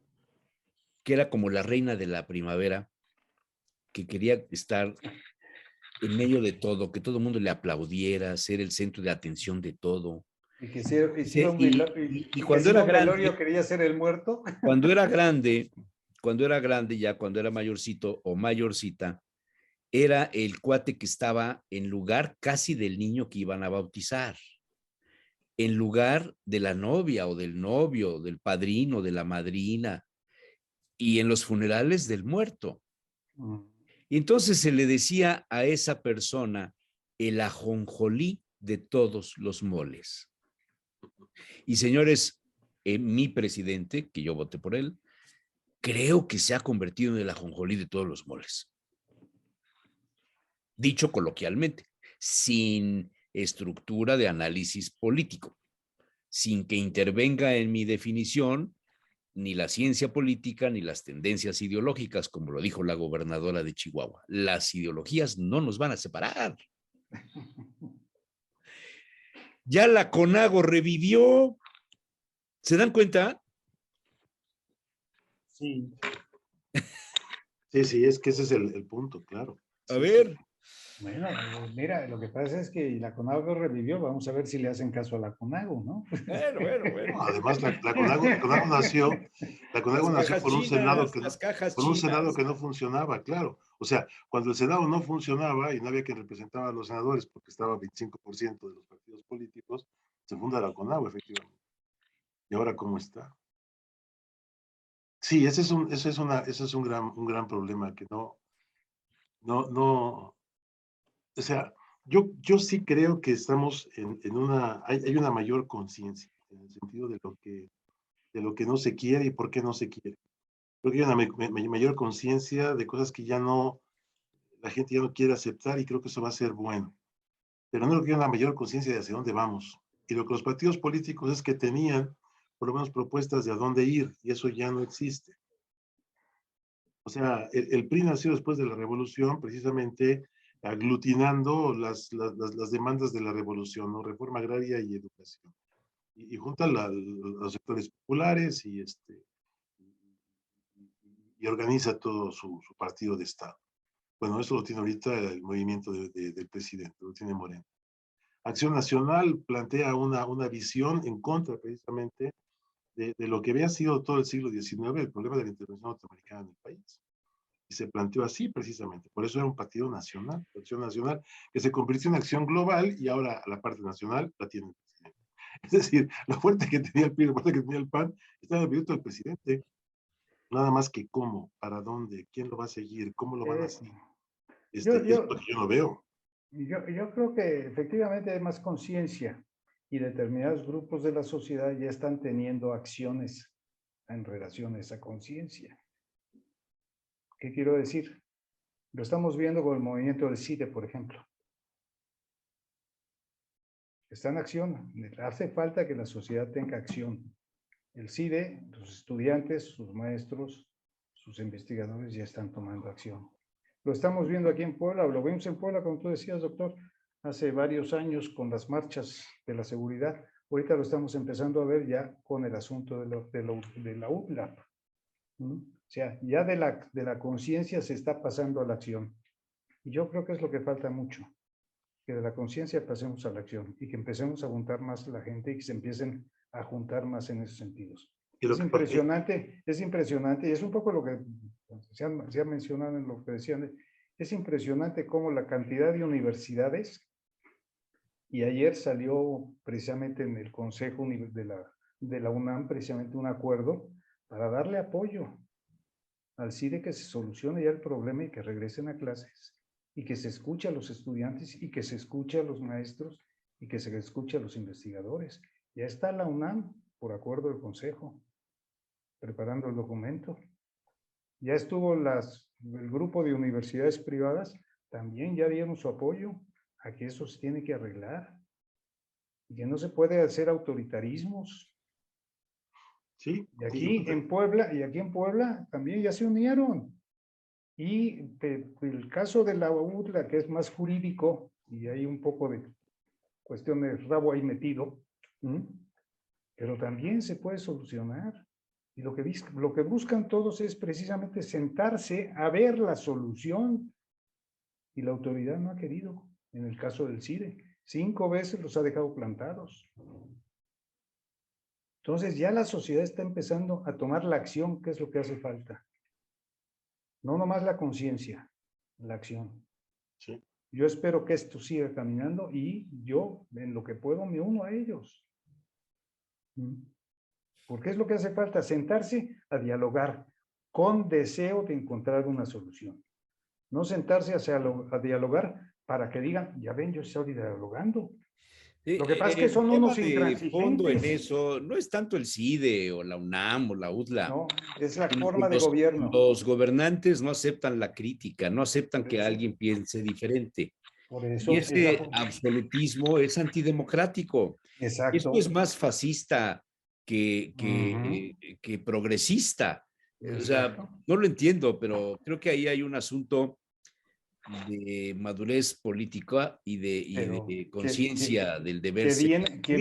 que era como la reina de la primavera, que quería estar en medio de todo, que todo el mundo le aplaudiera, ser el centro de atención de todo. Y que si iba Y cuando era grande, quería ser el muerto. cuando era grande, ya cuando era mayorcito o mayorcita, era el cuate que estaba en lugar casi del niño que iban a bautizar, en lugar de la novia o del novio, del padrino, de la madrina, y en los funerales del muerto. Y entonces se le decía a esa persona el ajonjolí de todos los moles. Y señores, mi presidente, que yo voté por él, creo que se ha convertido en el ajonjolí de todos los moles. Dicho coloquialmente, sin estructura de análisis político, sin que intervenga en mi definición ni la ciencia política ni las tendencias ideológicas, como lo dijo la gobernadora de Chihuahua. Las ideologías no nos van a separar. Ya la CONAGO revivió. ¿Se dan cuenta? Sí. Sí, es que ese es el punto, claro. A Sí, ver. sí. Bueno, mira, lo que pasa es que la CONAGO revivió, vamos a ver si le hacen caso a la CONAGO, ¿no? Bueno. No, además, la CONAGO nació por un Senado Las cajas por un Senado chinas. que no funcionaba, claro. O sea, cuando el Senado no funcionaba y no había quien representaba a los senadores porque estaba 25% de los partidos políticos, se funda la CONAGO, efectivamente. ¿Y ahora cómo está? Sí, ese es un gran problema que no, o sea, yo sí creo que estamos hay una mayor conciencia en el sentido de lo que no se quiere y por qué no se quiere. Creo que hay una mayor conciencia de cosas que la gente ya no quiere aceptar y creo que eso va a ser bueno. Pero no creo que haya una mayor conciencia de hacia dónde vamos. Y lo que los partidos políticos es que tenían por lo menos propuestas de a dónde ir y eso ya no existe. O sea, el PRI nació después de la revolución precisamente aglutinando las demandas de la revolución, ¿no? Reforma agraria y educación. Y junta los sectores populares y organiza todo su partido de Estado. Bueno, eso lo tiene ahorita el movimiento del presidente, lo tiene Moreno. Acción Nacional plantea una visión en contra precisamente de lo que había sido todo el siglo XIX, el problema de la intervención norteamericana en el país. Y se planteó así precisamente. Por eso era un partido nacional, Acción Nacional, que se convirtió en acción global y ahora la parte nacional la tiene el presidente. Es decir, lo fuerte que tenía el PRI, lo fuerte que tenía el PAN, está en el proyecto del presidente. Nada más que cómo, para dónde, quién lo va a seguir, cómo lo van a hacer. Es lo que yo no veo. Yo creo que efectivamente hay más conciencia y determinados grupos de la sociedad ya están teniendo acciones en relación a esa conciencia. ¿Qué quiero decir? Lo estamos viendo con el movimiento del CIDE, por ejemplo. Está en acción. Hace falta que la sociedad tenga acción. El CIDE, los estudiantes, sus maestros, sus investigadores ya están tomando acción. Lo estamos viendo aquí en Puebla, lo vimos en Puebla, como tú decías, doctor, hace varios años con las marchas de la seguridad. Ahorita lo estamos empezando a ver ya con el asunto de la UTLAP. O sea, ya de la conciencia se está pasando a la acción. Y yo creo que es lo que falta mucho, que de la conciencia pasemos a la acción y que empecemos a juntar más la gente y que se empiecen a juntar más en esos sentidos. Es impresionante y es un poco lo que se ha mencionado en lo que decían. Es impresionante cómo la cantidad de universidades, y ayer salió precisamente en el Consejo de la UNAM precisamente un acuerdo para darle apoyo al CIDE que se solucione ya el problema y que regresen a clases y que se escuche a los estudiantes y que se escuche a los maestros y que se escuche a los investigadores. Ya está la UNAM por acuerdo del Consejo preparando el documento. Ya estuvo el grupo de universidades privadas, también ya dieron su apoyo a que eso se tiene que arreglar y que no se puede hacer autoritarismos. Sí. Y aquí en Puebla también ya se unieron. Y el caso de la UTLA, que es más jurídico, y hay un poco de cuestión de rabo ahí metido, pero también se puede solucionar. Y lo que buscan todos es precisamente sentarse a ver la solución y la autoridad no ha querido. En el caso del CIDE, 5 veces los ha dejado plantados. Entonces ya la sociedad está empezando a tomar la acción, que es lo que hace falta. No nomás la conciencia, la acción. Sí. Yo espero que esto siga caminando y yo, en lo que puedo, me uno a ellos. Porque es lo que hace falta, sentarse a dialogar con deseo de encontrar una solución. No sentarse a dialogar para que digan, ya ven, yo estoy dialogando. Lo que pasa es que son unos intransigentes. El fondo en intransigentes. eso no es tanto el CIDE o la UNAM o la UDLA. No, es la forma de gobierno. Los gobernantes no aceptan la crítica, no aceptan que alguien piense diferente. Por eso, Y ese absolutismo es antidemocrático. exacto. Esto es más fascista que progresista. O sea, no lo entiendo, pero creo que ahí hay un asunto de madurez política y de conciencia del deber ser. Que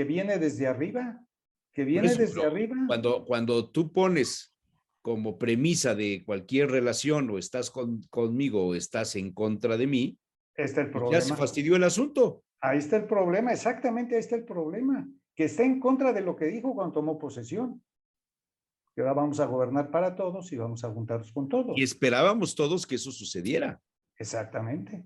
viene desde arriba, que viene Eso, desde arriba. Cuando tú pones como premisa de cualquier relación o estás conmigo o estás en contra de mí, está el problema. Ya se fastidió el asunto. Ahí está el problema, exactamente ahí está el problema, que está en contra de lo que dijo cuando tomó posesión. Que ahora vamos a gobernar para todos y vamos a juntarnos con todos. Y esperábamos todos que eso sucediera. Exactamente.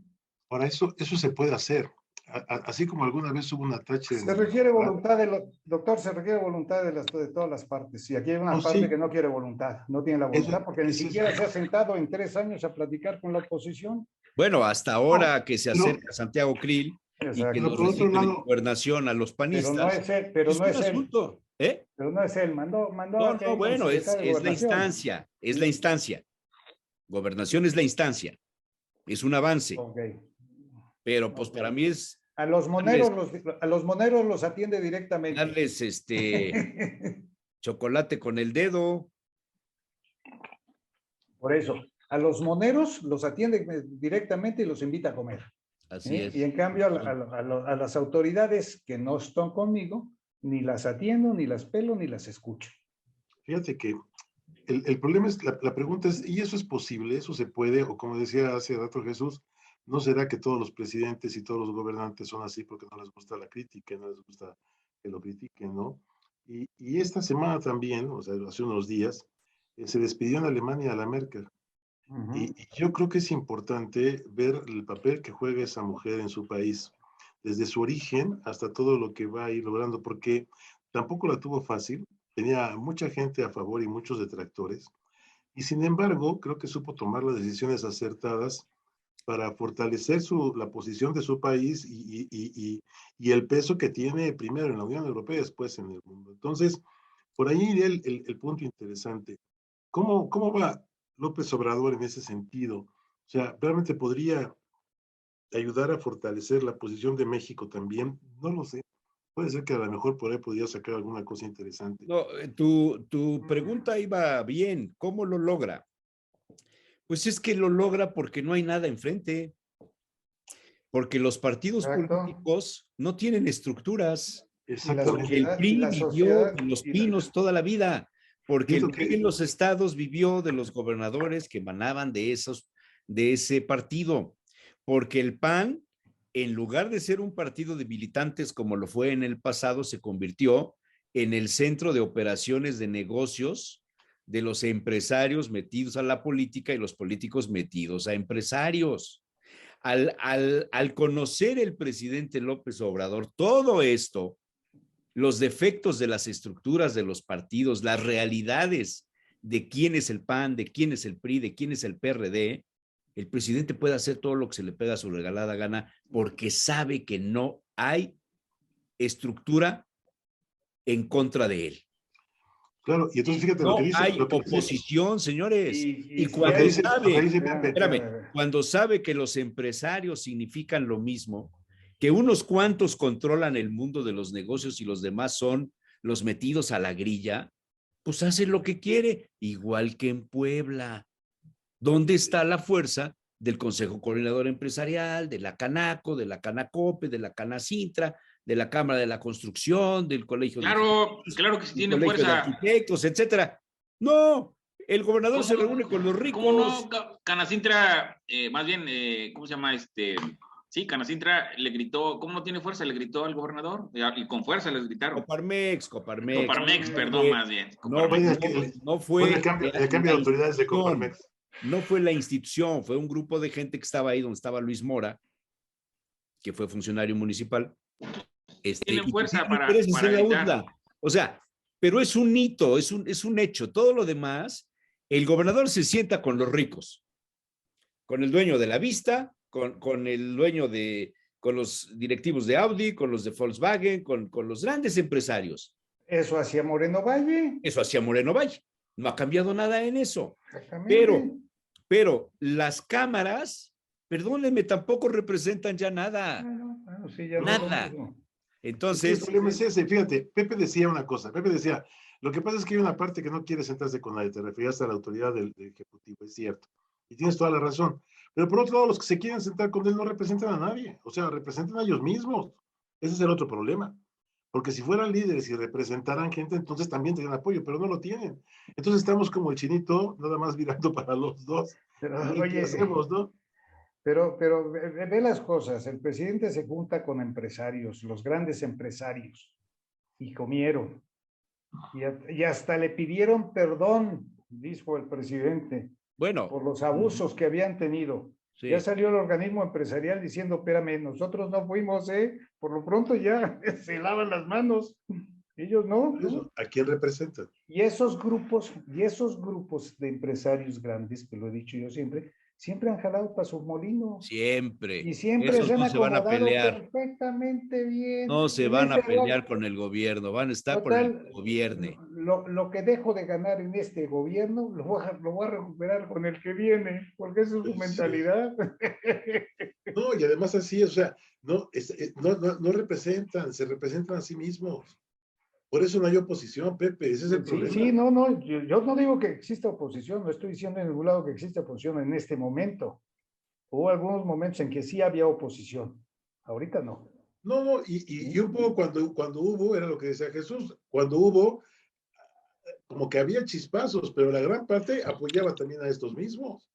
Ahora, eso se puede hacer. Así como alguna vez hubo un atache. Se requiere voluntad, doctor, se requiere voluntad de todas las partes. Y aquí hay una parte que no quiere voluntad, no tiene la voluntad, porque ni siquiera se ha sentado en 3 años a platicar con la oposición. Bueno, hasta ahora que se acerca Santiago Krill y que nos recibe de gobernación a los panistas. Pero no es él. Pero no es él, mandó no, bueno, es la instancia. Gobernación es la instancia. Es un avance. Okay. Pero pues para mí es... A los moneros los atiende directamente. Darles chocolate con el dedo. Por eso, a los moneros los atiende directamente y los invita a comer. Así es. Y en cambio a las autoridades que no están conmigo, ni las atiendo, ni las pelo, ni las escucho. Fíjate que el problema es, la pregunta es, ¿y eso es posible? ¿Eso se puede? O como decía hace rato Jesús, ¿no será que todos los presidentes y todos los gobernantes son así porque no les gusta la crítica, no les gusta que lo critiquen, ¿no? Y esta semana también, o sea, hace unos días, se despidió en Alemania a la Merkel. Y yo creo que es importante ver el papel que juega esa mujer en su país, desde su origen hasta todo lo que va a ir logrando, porque tampoco la tuvo fácil, tenía mucha gente a favor y muchos detractores, y sin embargo, creo que supo tomar las decisiones acertadas para fortalecer la posición de su país y el peso que tiene primero en la Unión Europea y después en el mundo. Entonces, por ahí iría el punto interesante. ¿Cómo va López Obrador en ese sentido? O sea, ¿realmente podría ayudar a fortalecer la posición de México también? No lo sé. Puede ser que a lo mejor por ahí podría sacar alguna cosa interesante. No, tu pregunta iba bien. ¿Cómo lo logra? Pues es que lo logra porque no hay nada enfrente. Porque los partidos políticos no tienen estructuras. Porque el PRI vivió de los pinos toda la vida. Porque el PRI en los estados vivió de los gobernadores que emanaban de ese partido. Porque el PAN, en lugar de ser un partido de militantes como lo fue en el pasado, se convirtió en el centro de operaciones de negocios de los empresarios metidos a la política y los políticos metidos a empresarios. Al conocer el presidente López Obrador todo esto, los defectos de las estructuras de los partidos, las realidades de quién es el PAN, de quién es el PRI, de quién es el PRD, el presidente puede hacer todo lo que se le pega a su regalada gana porque sabe que no hay estructura en contra de él. Claro, y entonces fíjate no lo que dice. Hay oposición, señores. Y cuando cuando sabe que los empresarios significan lo mismo, que unos cuantos controlan el mundo de los negocios y los demás son los metidos a la grilla, pues hace lo que quiere, igual que en Puebla. ¿Dónde está la fuerza del Consejo Coordinador Empresarial, de la Canaco, de la Canacope, de la Canacintra, de la Cámara de la Construcción, del Colegio claro que sí tiene fuerza. De arquitectos, etcétera? No, el gobernador se reúne con los ricos. ¿Cómo no? Canacintra, más bien, ¿cómo se llama? Sí, Canacintra le gritó, ¿cómo no tiene fuerza? Le gritó al gobernador, y con fuerza les gritaron. Coparmex. Coparmex, No perdón, fue, más bien. no, Fue Coparmex. no fue fue el cambio la de autoridades de institución, Coparmex. no fue la institución, fue un grupo de gente que estaba ahí donde estaba Luis Mora, que fue funcionario municipal, Tienen y que fuerza tienen intereses para en la gritar. UDLA. O sea, pero es un hito, es un hecho. Todo lo demás, el gobernador se sienta con los ricos, con el dueño de la Vista, con el dueño con los directivos de Audi, con los de Volkswagen, con los grandes empresarios. Eso hacía Moreno Valle. Eso hacía Moreno Valle. No ha cambiado nada en eso. Exactamente. Pero las cámaras, perdónenme, tampoco representan ya nada. Bueno, sí, ya no es lo Nada. mismo. Es que el Entonces, problema es ese. Fíjate, Pepe decía una cosa. Pepe decía, lo que pasa es que hay una parte que no quiere sentarse con nadie. Te referías a la autoridad del Ejecutivo, es cierto. Y tienes toda la razón. Pero por otro lado, los que se quieren sentar con él no representan a nadie. O sea, representan a ellos mismos. Ese es el otro problema. Porque si fueran líderes y representaran gente, entonces también tendrían apoyo, pero no lo tienen. Entonces estamos como el chinito, nada más mirando para los dos. Pero, ¿Y qué oye, hacemos, no? pero ve las cosas. El presidente se junta con empresarios, los grandes empresarios, y comieron. Y hasta le pidieron perdón, dijo el presidente, bueno, por los abusos que habían tenido. sí. Ya salió el organismo empresarial diciendo, espérame, nosotros no fuimos, por lo pronto ya se lavan las manos. Ellos no. Eso, ¿a quién representan? Y esos grupos de empresarios grandes, que lo he dicho yo siempre, siempre han jalado para su molino. Siempre. Y siempre Esos se han no se van a acomodado pelear. perfectamente bien. No se En van a este pelear con el gobierno, van a estar con el total, gobierno. lo que dejo de ganar en este gobierno, lo voy a recuperar con el que viene, porque esa es su mentalidad. No, y además así, o sea, no, no representan, se representan a sí mismos. Por eso no hay oposición, Pepe, ese es el Sí, problema. sí, no, yo no digo que exista oposición, no estoy diciendo en ningún lado que exista oposición en este momento. Hubo algunos momentos en que sí había oposición, ahorita no. No, y un poco cuando hubo, era lo que decía Jesús, cuando hubo, como que había chispazos, pero la gran parte apoyaba también a estos mismos.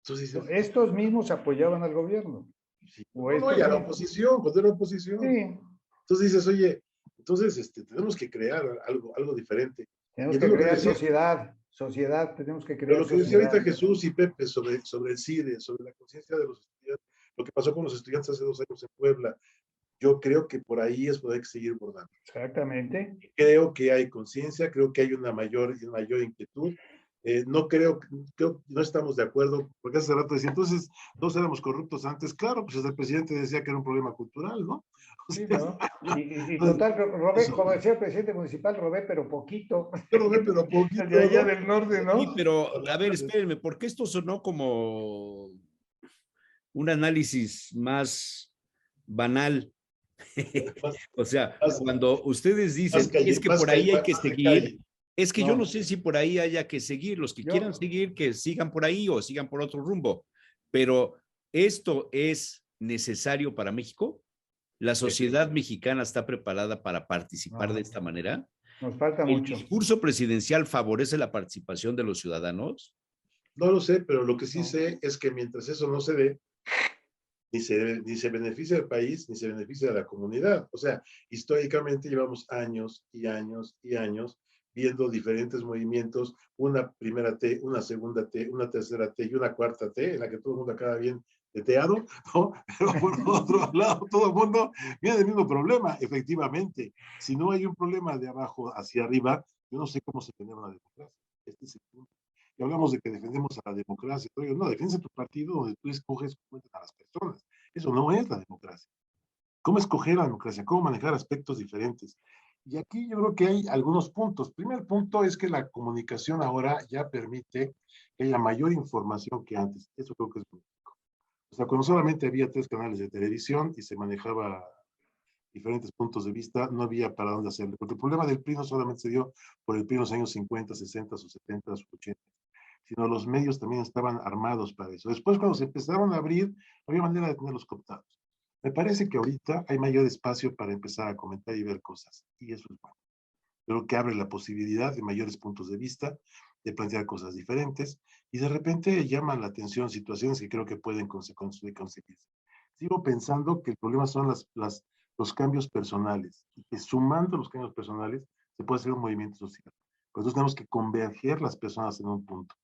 Entonces, Estos mismos apoyaban al gobierno. sí, O no, y a la mismos. oposición, cuando era oposición. Sí. Entonces dices, oye, entonces tenemos que crear algo diferente. Tenemos Y que entonces crear sociedad, tenemos que pero crear lo que decía sociedad. ahorita Jesús y Pepe sobre el CIDE, sobre la conciencia de los estudiantes, lo que pasó con los estudiantes hace 2 años en Puebla, yo creo que por ahí es por ahí que seguir bordando. Exactamente. Creo que hay conciencia, creo que hay una mayor inquietud. No creo, no estamos de acuerdo, porque hace rato decía, entonces, todos éramos corruptos antes. Claro, pues el presidente decía que era un problema cultural, ¿no? O Sí, sea, ¿no? Y total, robé, como decía el presidente municipal, robé, pero poquito. yo lo veo, pero poquito, El de allá ¿no? del norte, ¿no? Sí, pero a ver, espérenme, porque esto sonó como un análisis más banal. O sea, cuando ustedes dicen, es que por ahí hay que seguir, es que yo no sé si por ahí haya que seguir, los que quieran seguir, que sigan por ahí o sigan por otro rumbo, pero ¿esto es necesario para México? ¿La sociedad mexicana está preparada para participar de esta manera? Nos falta ¿El mucho. discurso presidencial favorece la participación de los ciudadanos? No lo sé, pero lo que sí sé es que mientras eso no se dé, ni se beneficia al país, ni se beneficia a la comunidad. O sea, históricamente llevamos años y años y años viendo diferentes movimientos, una primera T, una segunda T, una tercera T y una cuarta T, en la que todo el mundo acaba bien teteado, ¿no? Pero por otro lado, todo el mundo viene el mismo problema, efectivamente. Si no hay un problema de abajo hacia arriba, yo no sé cómo se genera una democracia. Este es el punto. Y hablamos de que defendemos a la democracia. No, defiende tu partido donde tú escoges a las personas. Eso no es la democracia. ¿Cómo escoger la democracia? ¿Cómo manejar aspectos diferentes? Y aquí yo creo que hay algunos puntos. Primer punto es que la comunicación ahora ya permite que haya mayor información que antes. Eso creo que es muy rico. O sea, cuando solamente había 3 canales de televisión y se manejaba diferentes puntos de vista, no había para dónde hacerlo. Porque el problema del PRI no solamente se dio por el PRI en los años 50, 60 o 70 o 80, sino los medios también estaban armados para eso. Después, cuando se empezaron a abrir, no había manera de tenerlos cooptados. Me parece que ahorita hay mayor espacio para empezar a comentar y ver cosas, y eso es bueno. Creo que abre la posibilidad de mayores puntos de vista, de plantear cosas diferentes, y de repente llaman la atención situaciones que creo que pueden conseguirse. Sigo pensando que el problema son los cambios personales, y que sumando los cambios personales se puede hacer un movimiento social. Por eso tenemos que converger las personas en un punto.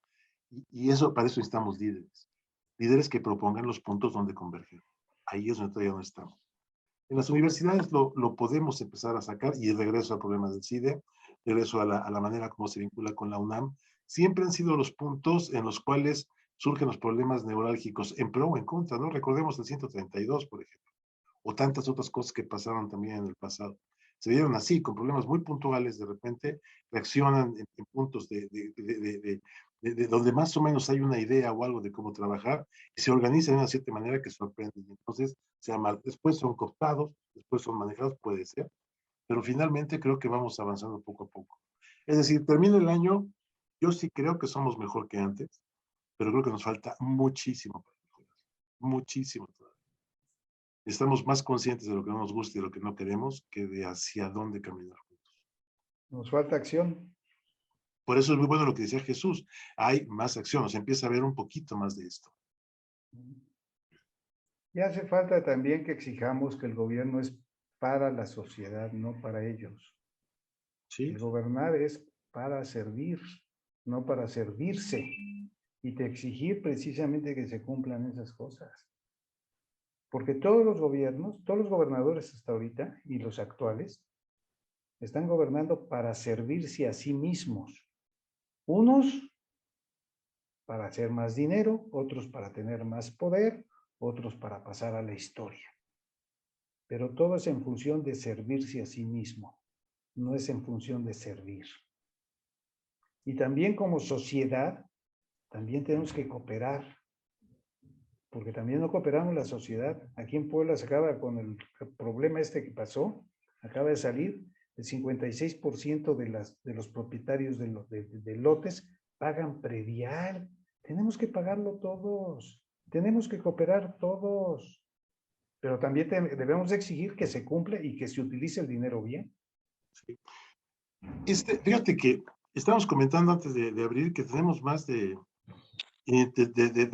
Y eso, para eso necesitamos líderes. Líderes que propongan los puntos donde converger. Ahí es donde todavía no estamos. En las universidades lo podemos empezar a sacar, y regreso al problema del CIDE, regreso a la manera como se vincula con la UNAM. Siempre han sido los puntos en los cuales surgen los problemas neurálgicos, en pro o en contra, ¿no? Recordemos el 132, por ejemplo, o tantas otras cosas que pasaron también en el pasado. Se dieron así, con problemas muy puntuales, de repente reaccionan en puntos de donde más o menos hay una idea o algo de cómo trabajar, y se organizan de una cierta manera que sorprende. Entonces, después son cooptados, después son manejados, puede ser, pero finalmente creo que vamos avanzando poco a poco. Es decir, termina el año, yo sí creo que somos mejor que antes, pero creo que nos falta muchísimo para mejorar, muchísimo todavía. Estamos más conscientes de lo que no nos gusta y de lo que no queremos que de hacia dónde caminar juntos. Nos falta acción. Por eso es muy bueno lo que decía Jesús. Hay más acción, o sea, empieza a ver un poquito más de esto. Y hace falta también que exijamos que el gobierno es para la sociedad, no para ellos. ¿Sí? El gobernar es para servir, no para servirse. Y te exigir precisamente que se cumplan esas cosas. Porque todos los gobiernos, todos los gobernadores hasta ahorita y los actuales, están gobernando para servirse a sí mismos. Unos para hacer más dinero, otros para tener más poder, otros para pasar a la historia. Pero todo es en función de servirse a sí mismo, no es en función de servir. Y también como sociedad, también tenemos que cooperar, porque también no cooperamos la sociedad. Aquí en Puebla se acaba con el problema este que pasó, acaba de salir, el 56% de los propietarios de lotes pagan predial. Tenemos que pagarlo todos, tenemos que cooperar todos, pero también debemos exigir que se cumple y que se utilice el dinero bien. Sí. Fíjate que estábamos comentando antes de abrir que tenemos más de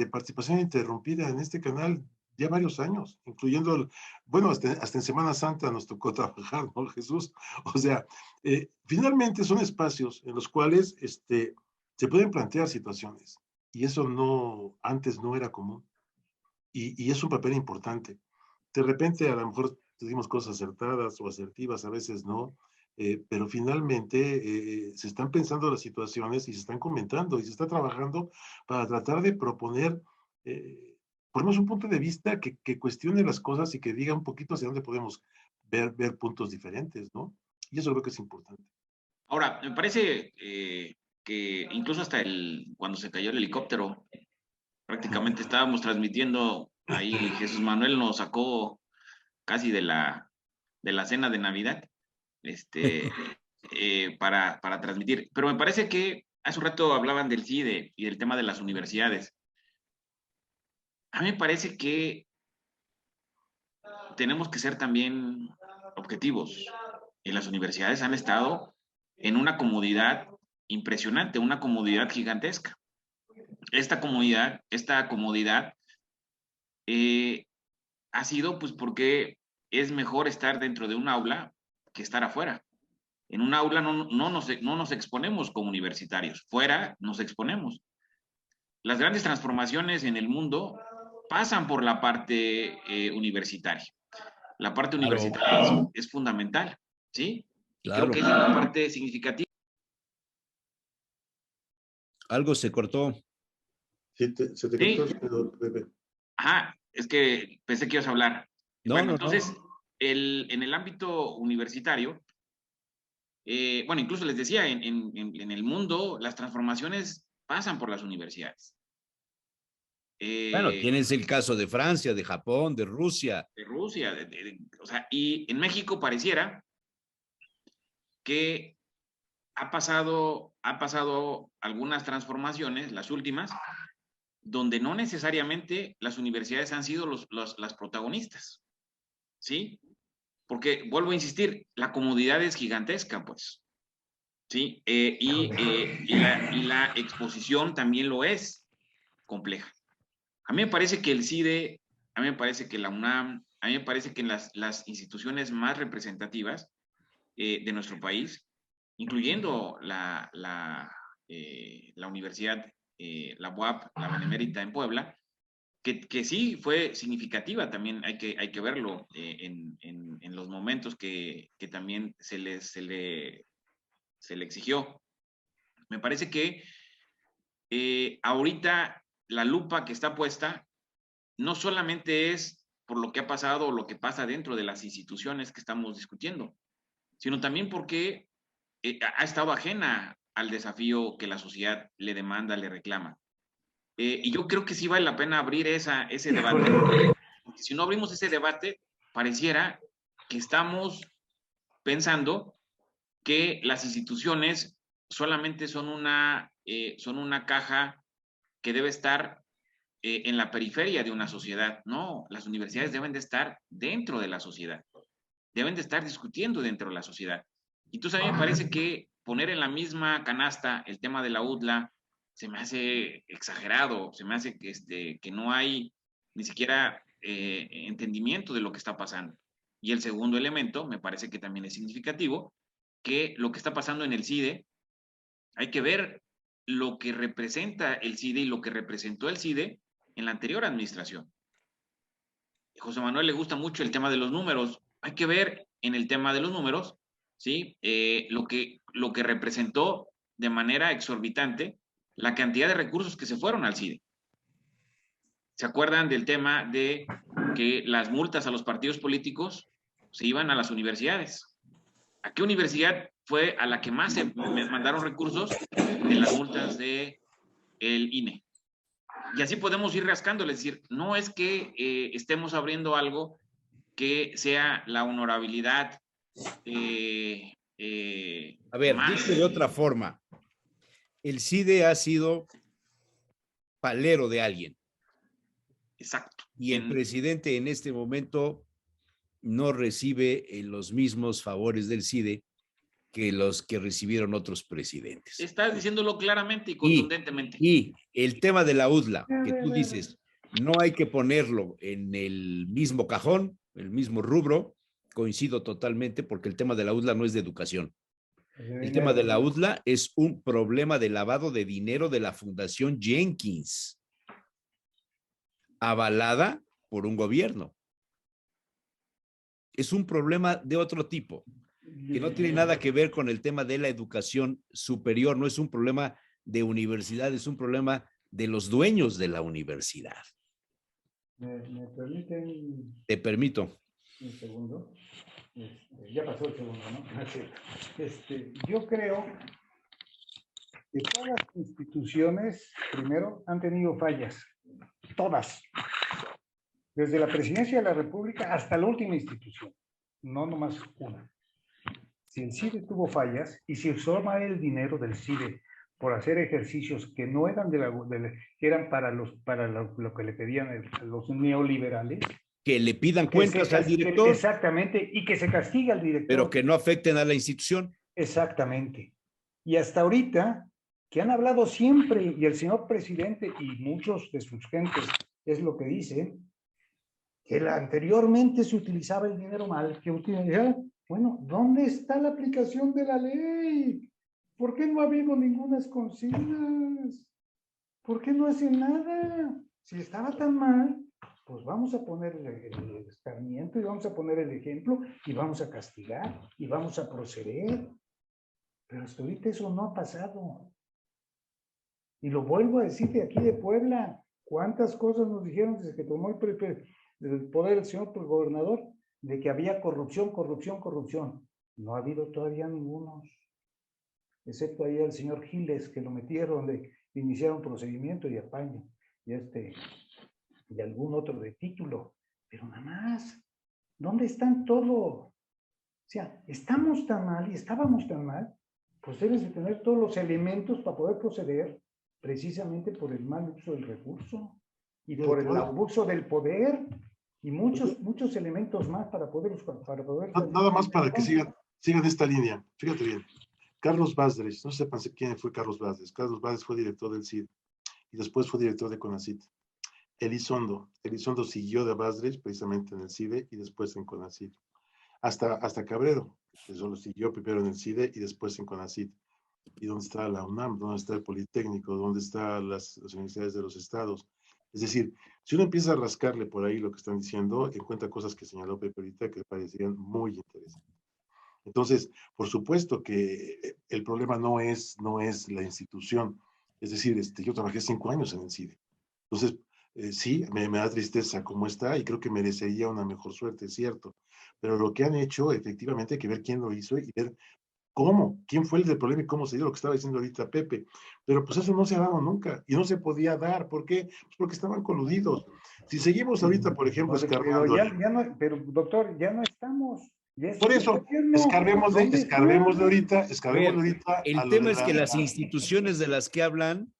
participación interrumpida en este canal ya varios años, incluyendo, bueno, hasta en Semana Santa nos tocó trabajar, ¿no, Jesús? O sea, finalmente son espacios en los cuales se pueden plantear situaciones, y eso antes no era común, y es un papel importante. De repente, a lo mejor decimos cosas acertadas o asertivas, a veces no, pero finalmente se están pensando las situaciones y se están comentando y se está trabajando para tratar de proponer, por lo menos un punto de vista que cuestione las cosas y que diga un poquito hacia dónde podemos ver puntos diferentes, ¿no? Y eso creo que es importante. Ahora, me parece que incluso hasta cuando se cayó el helicóptero, prácticamente estábamos transmitiendo, ahí Jesús Manuel nos sacó casi de la cena de Navidad, para transmitir. Pero me parece que hace un rato hablaban del CIDE y del tema de las universidades. A mí me parece que tenemos que ser también objetivos. Y las universidades han estado en una comodidad impresionante, una comodidad gigantesca. Esta comodidad ha sido pues porque es mejor estar dentro de un aula que estar afuera. En un aula no nos exponemos como universitarios, fuera nos exponemos. Las grandes transformaciones en el mundo pasan por la parte universitaria. La parte universitaria es fundamental, ¿sí? Claro. Creo que es una parte significativa. Algo se cortó. Se te cortó, Pepe. Ajá, es que pensé que ibas a hablar. No, bueno, no, entonces, no. En el ámbito universitario, bueno, incluso les decía, en el mundo las transformaciones pasan por las universidades. Bueno, tienes el caso de Francia, de Japón, de Rusia. De Rusia, o sea, y en México pareciera que ha pasado algunas transformaciones, las últimas, donde no necesariamente las universidades han sido las protagonistas, ¿sí? Porque, vuelvo a insistir, la comodidad es gigantesca, pues, ¿sí? Y la exposición también lo es compleja. A mí me parece que el CIDE, a mí me parece que la UNAM, a mí me parece que las instituciones más representativas de nuestro país, incluyendo la universidad, la UAP, la Benemérita en Puebla, que sí fue significativa también, hay que verlo en los momentos que también se le exigió. Me parece que ahorita la lupa que está puesta no solamente es por lo que ha pasado o lo que pasa dentro de las instituciones que estamos discutiendo, sino también porque ha estado ajena al desafío que la sociedad le demanda, le reclama. Y yo creo que sí vale la pena abrir ese debate, porque si no abrimos ese debate, pareciera que estamos pensando que las instituciones solamente son una caja que debe estar en la periferia de una sociedad. No, las universidades deben de estar dentro de la sociedad, deben de estar discutiendo dentro de la sociedad. Y entonces a mí me parece que poner en la misma canasta el tema de la UDLA se me hace exagerado, se me hace que no hay ni siquiera entendimiento de lo que está pasando. Y el segundo elemento, me parece que también es significativo, que lo que está pasando en el CIDE, hay que ver lo que representa el CIDE y lo que representó el CIDE en la anterior administración. A José Manuel le gusta mucho el tema de los números. Hay que ver en el tema de los números, ¿sí? Lo que representó de manera exorbitante la cantidad de recursos que se fueron al CIDE. ¿Se acuerdan del tema de que las multas a los partidos políticos se iban a las universidades? ¿A qué universidad fue a la que más se mandaron recursos de las multas del INE? Y así podemos ir rascando, es decir, no es que estemos abriendo algo que sea la honorabilidad. A ver, más. dicho de otra forma, el CIDE ha sido palero de alguien. Exacto. Y el presidente en este momento no recibe los mismos favores del CIDE que los que recibieron otros presidentes. Estás diciéndolo claramente y contundentemente. Y el tema de la UDLA, que tú dices, no hay que ponerlo en el mismo cajón, el mismo rubro, coincido totalmente, porque el tema de la UDLA no es de educación. El tema de la UDLA es un problema de lavado de dinero de la Fundación Jenkins, avalada por un gobierno. Es un problema de otro tipo, que no tiene nada que ver con el tema de la educación superior, no es un problema de universidad, es un problema de los dueños de la universidad. ¿Me permiten? Te permito. Un segundo. Ya pasó el segundo, ¿no? Yo creo que todas las instituciones, primero, han tenido fallas. Todas. Desde la Presidencia de la República hasta la última institución. No nomás una. Si el CIDE tuvo fallas y si usó mal el dinero del CIDE por hacer ejercicios que no eran que eran para lo que le pedían los neoliberales, que le pidan cuentas al director. Exactamente, y que se castiga al director. Pero que no afecten a la institución. Exactamente. Y hasta ahorita, que han hablado siempre, y el señor presidente y muchos de sus gentes, es lo que dicen, que anteriormente se utilizaba el dinero mal, que utilizaba. Bueno, ¿dónde está la aplicación de la ley? ¿Por qué no ha habido ninguna consignas? ¿Por qué no hacen nada? Si estaba tan mal, pues vamos a poner el escarmiento y vamos a poner el ejemplo y vamos a castigar y vamos a proceder. Pero hasta ahorita eso no ha pasado. Y lo vuelvo a decir de aquí de Puebla. ¿Cuántas cosas nos dijeron desde que tomó el poder el señor gobernador? De que había corrupción, corrupción, corrupción. No ha habido todavía ninguno. Excepto ahí el señor Giles, que lo metieron, le iniciaron procedimiento y apaño. Y algún otro de título. Pero nada más. ¿Dónde están todos? O sea, estamos tan mal y estábamos tan mal, pues debes de tener todos los elementos para poder proceder precisamente por el mal uso del recurso y por el abuso del poder. Y muchos elementos más para poder... Nada más para que sigan esta línea. Fíjate bien. Carlos Bazdrech, no sepan quién fue Carlos Bazdrech. Carlos Bazdrech fue director del CID y después fue director de CONACYT. Elizondo siguió de Bazdrech precisamente en el CIDE y después en CONACYT. Hasta Cabrero, que solo siguió primero en el CIDE y después en CONACYT. ¿Y dónde está la UNAM? ¿Dónde está el Politécnico? ¿Dónde están las universidades de los estados? Es decir, si uno empieza a rascarle por ahí lo que están diciendo, encuentra cosas que señaló Pepe ahorita que parecerían muy interesantes. Entonces, por supuesto que el problema no es la institución. Es decir, yo trabajé 5 años en el CIDE. Entonces, sí, me da tristeza cómo está y creo que merecería una mejor suerte, es cierto. Pero lo que han hecho, efectivamente, hay que ver quién lo hizo y ver quién fue el del problema y cómo se dio lo que estaba diciendo ahorita Pepe. Pero pues eso no se ha dado nunca y no se podía dar. ¿Por qué? Pues porque estaban coludidos. Si seguimos ahorita, por ejemplo, escarbando. Pero doctor, ya no estamos. Por eso, escarbemos de ahorita el a lo tema de es que las instituciones de las que hablan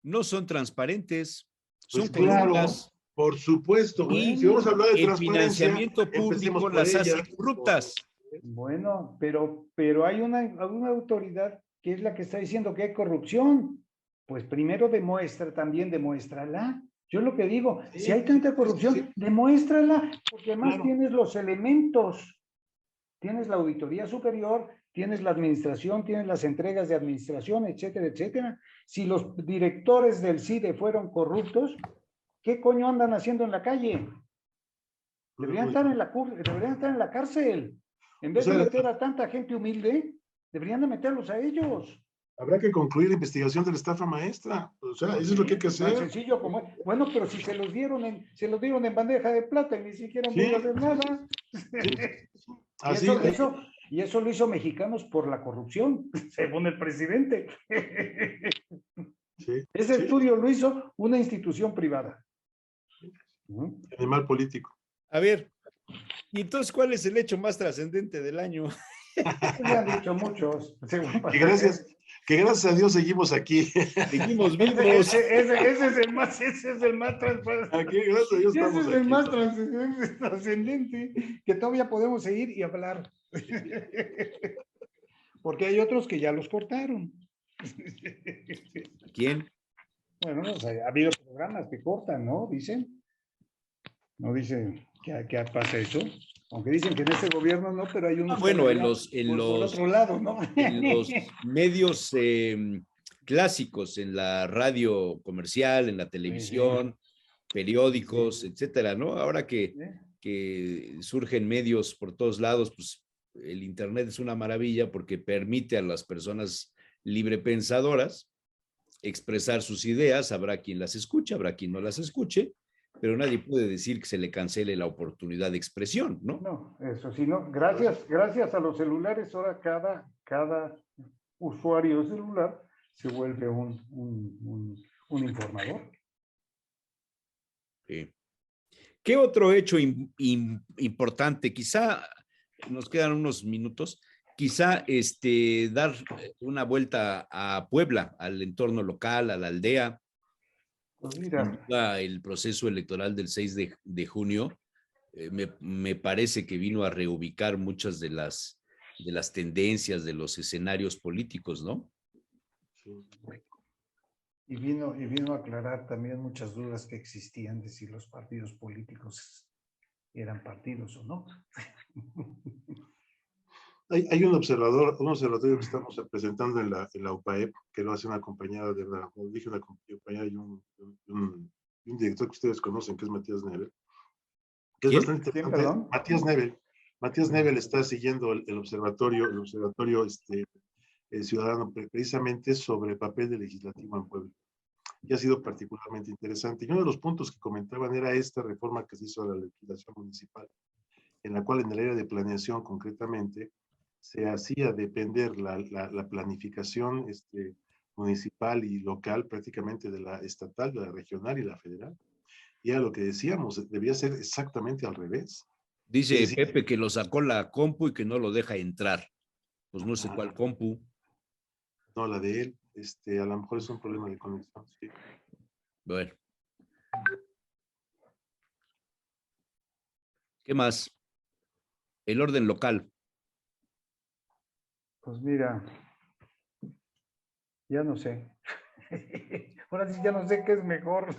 no son transparentes, son pues claro, corruptas. por supuesto. Y si vamos a hablar de el transparencia, financiamiento público las hace corruptas. Bueno, pero hay una autoridad que es la que está diciendo que hay corrupción. Pues primero demuéstrala. Yo lo que digo, sí, si hay tanta corrupción, sí, demuéstrala, porque además claro, tienes los elementos. Tienes la auditoría superior, tienes la administración, tienes las entregas de administración, etcétera, etcétera. Si los directores del CIDE fueron corruptos, ¿qué coño andan haciendo en la calle? Deberían estar en la cárcel. En vez de meter a tanta gente humilde, deberían de meterlos a ellos. Habrá que concluir la investigación de la estafa maestra. O sea, eso es lo que hay que hacer. Tan sencillo como... Bueno, pero si se los dieron en bandeja de plata y ni siquiera pudo hacer nada. Sí. Y eso lo hizo Mexicanos por la corrupción, según el presidente. Sí, ese estudio lo hizo una institución privada. Animal político. A ver, ¿y entonces cuál es el hecho más trascendente del año? Ya han dicho muchos. Que gracias a Dios seguimos aquí. Seguimos vivos. Ese es el más trascendente. Aquí, gracias a Dios, estamos ese es el aquí, más trascendente, que todavía podemos seguir y hablar. Porque hay otros que ya los cortaron. ¿Quién? Bueno, no, o sea, ha habido programas que cortan, ¿no? Dicen. No dicen que pasa eso. Aunque dicen que en este gobierno no, pero hay unos... Bueno, por otro lado, ¿no? En los medios clásicos, en la radio comercial, en la televisión, periódicos, etcétera, ¿no? Ahora que surgen medios por todos lados, pues el Internet es una maravilla porque permite a las personas librepensadoras expresar sus ideas. Habrá quien las escuche, habrá quien no las escuche, pero nadie puede decir que se le cancele la oportunidad de expresión, ¿no? No, eso sí, no. Gracias a los celulares, ahora cada usuario celular se vuelve un informador. Sí. ¿Qué otro hecho importante? Quizá nos quedan unos minutos. Quizá dar una vuelta a Puebla, al entorno local, a la aldea. Pues mira, el proceso electoral del 6 de junio me parece que vino a reubicar muchas de las tendencias, de los escenarios políticos, ¿no? Sí. Y vino a aclarar también muchas dudas que existían de si los partidos políticos eran partidos o no. Hay un observatorio que estamos presentando en la UPAEP, que lo hace una compañera de la, como dije, una compañera y un director que ustedes conocen, que es Matías Nebel, que es bastante interesante. Matías Nebel está siguiendo el observatorio ciudadano precisamente sobre el papel del legislativo en Puebla. Y ha sido particularmente interesante. Y uno de los puntos que comentaban era esta reforma que se hizo a la legislación municipal, en la cual en el área de planeación concretamente se hacía depender la planificación municipal y local prácticamente de la estatal, de la regional y la federal. Y era lo que decíamos, debía ser exactamente al revés. Dice Pepe que lo sacó la compu y que no lo deja entrar. Pues no sé cuál compu. No, la de él. A lo mejor es un problema de conexión. Sí. Bueno. ¿Qué más? El orden local. Pues mira, Ya no sé. Ahora sí ya no sé qué es mejor.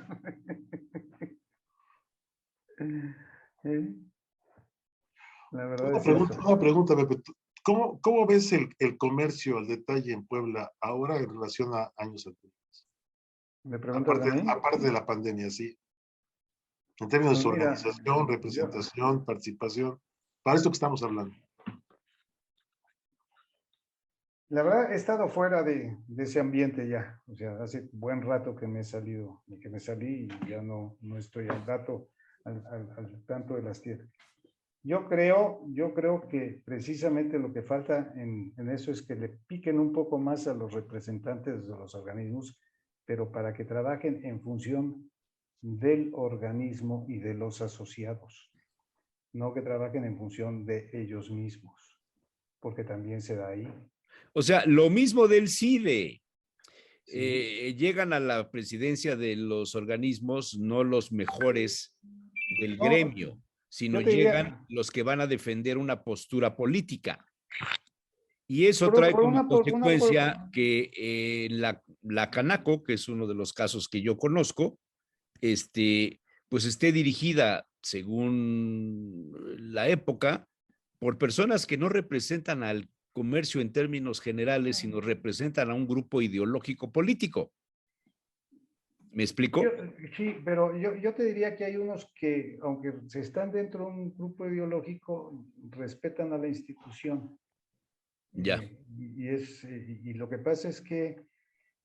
La verdad es eso. Una pregunta, Pepe. ¿Cómo ves el comercio al detalle en Puebla ahora en relación a años anteriores? ¿Me preguntas a mí? Aparte de la pandemia, sí. En términos Pues de mira, organización, yo, representación, participación, para esto que estamos hablando. la verdad he estado fuera de ese ambiente ya. O sea, hace buen rato que me he salido y que me salí y ya no estoy al tanto de las tierras. Yo creo que precisamente lo que falta en eso es que le piquen un poco más a los representantes de los organismos, pero para que trabajen en función del organismo y de los asociados, no que trabajen en función de ellos mismos, porque también se da ahí. O sea, lo mismo del CIDE. Sí. Llegan a la presidencia de los organismos no los mejores del No, gremio, sino yo te llegan diría, los que van a defender una postura política. Y eso trae por como una, consecuencia que la Canaco, que es uno de los casos que yo conozco, pues esté dirigida, según la época, por personas que no representan al comercio en términos generales, sino representan a un grupo ideológico político. ¿Me explico? sí, pero yo te diría que hay unos que, aunque se están dentro de un grupo ideológico, respetan a la institución. Ya. Y lo que pasa es que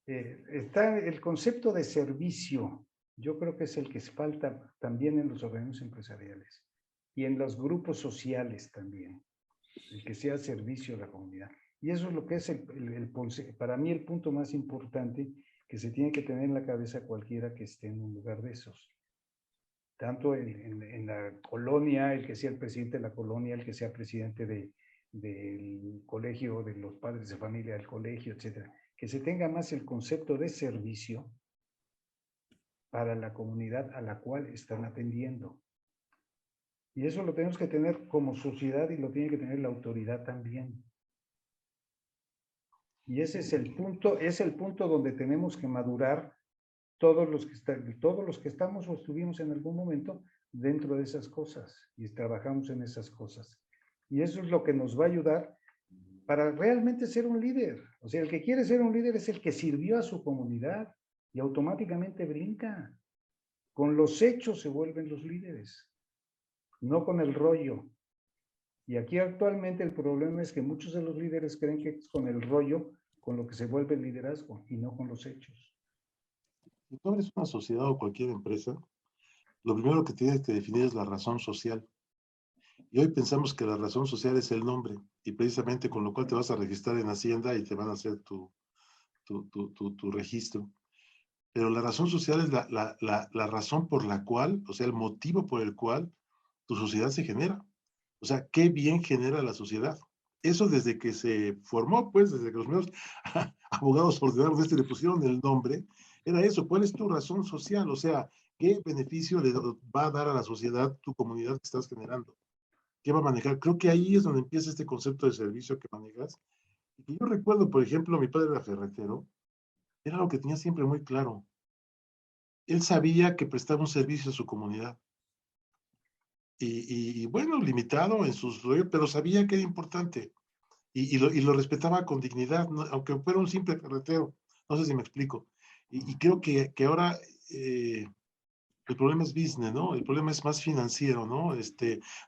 está el concepto de servicio, yo creo que es el que falta también en los organismos empresariales y en los grupos sociales también, el que sea servicio a la comunidad. Y eso es lo que es para mí el punto más importante que se tiene que tener en la cabeza cualquiera que esté en un lugar de esos. Tanto en la colonia, el que sea el presidente de la colonia, el que sea presidente del colegio, de los padres de familia del colegio, etcétera, que se tenga más el concepto de servicio para la comunidad a la cual están atendiendo. Y eso lo tenemos que tener como sociedad y lo tiene que tener la autoridad también. Y ese es el punto donde tenemos que madurar todos los que estamos o estuvimos en algún momento dentro de esas cosas y trabajamos en esas cosas. Y eso es lo que nos va a ayudar para realmente ser un líder. O sea, el que quiere ser un líder es el que sirvió a su comunidad y automáticamente brinca. Con los hechos se vuelven los líderes, no con el rollo. Y aquí actualmente el problema es que muchos de los líderes creen que es con el rollo con lo que se vuelve el liderazgo y no con los hechos. Si tú abres una sociedad o cualquier empresa, lo primero que tienes que definir es la razón social. Y hoy pensamos que la razón social es el nombre, y precisamente con lo cual te vas a registrar en Hacienda y te van a hacer tu registro. Pero la razón social es la razón por la cual, o sea, el motivo por el cual tu sociedad se genera. O sea, qué bien genera la sociedad. Eso desde que se formó, pues, desde que los primeros abogados ordenaron esto y le pusieron el nombre, era eso. ¿Cuál es tu razón social? O sea, ¿qué beneficio le va a dar a la sociedad tu comunidad que estás generando? ¿Qué va a manejar? Creo que ahí es donde empieza este concepto de servicio que manejas. Y que yo recuerdo, por ejemplo, mi padre era ferretero, era lo que tenía siempre muy claro. Él sabía que prestaba un servicio a su comunidad. Y bueno, limitado en sus rollos, pero sabía que era importante. Y lo respetaba con dignidad, ¿no? Aunque fuera un simple carretero. No sé si me explico. Y creo que ahora el problema es business, ¿no? El problema es más financiero, ¿no?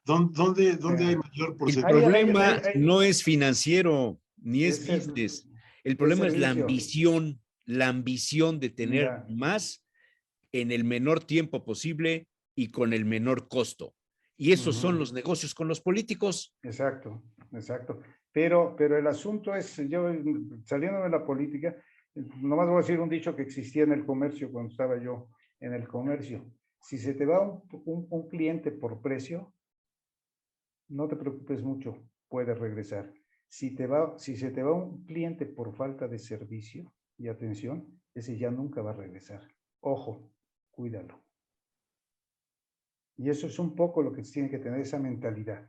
¿Dónde hay mayor El porcentaje? problema no es financiero, ni es Es, business. El es problema es servicio. la ambición de tener Mira, más en el menor tiempo posible y con el menor costo. Y esos son los negocios con los políticos. exacto, exacto. Pero el asunto es, yo saliendo de la política, nomás voy a decir un dicho que existía en el comercio cuando estaba yo en el comercio. Si se te va un cliente por precio, no te preocupes mucho, puedes regresar. Si se te va un cliente por falta de servicio y atención, ese ya nunca va a regresar. Ojo, cuídalo. Y eso es un poco lo que tiene que tener esa mentalidad.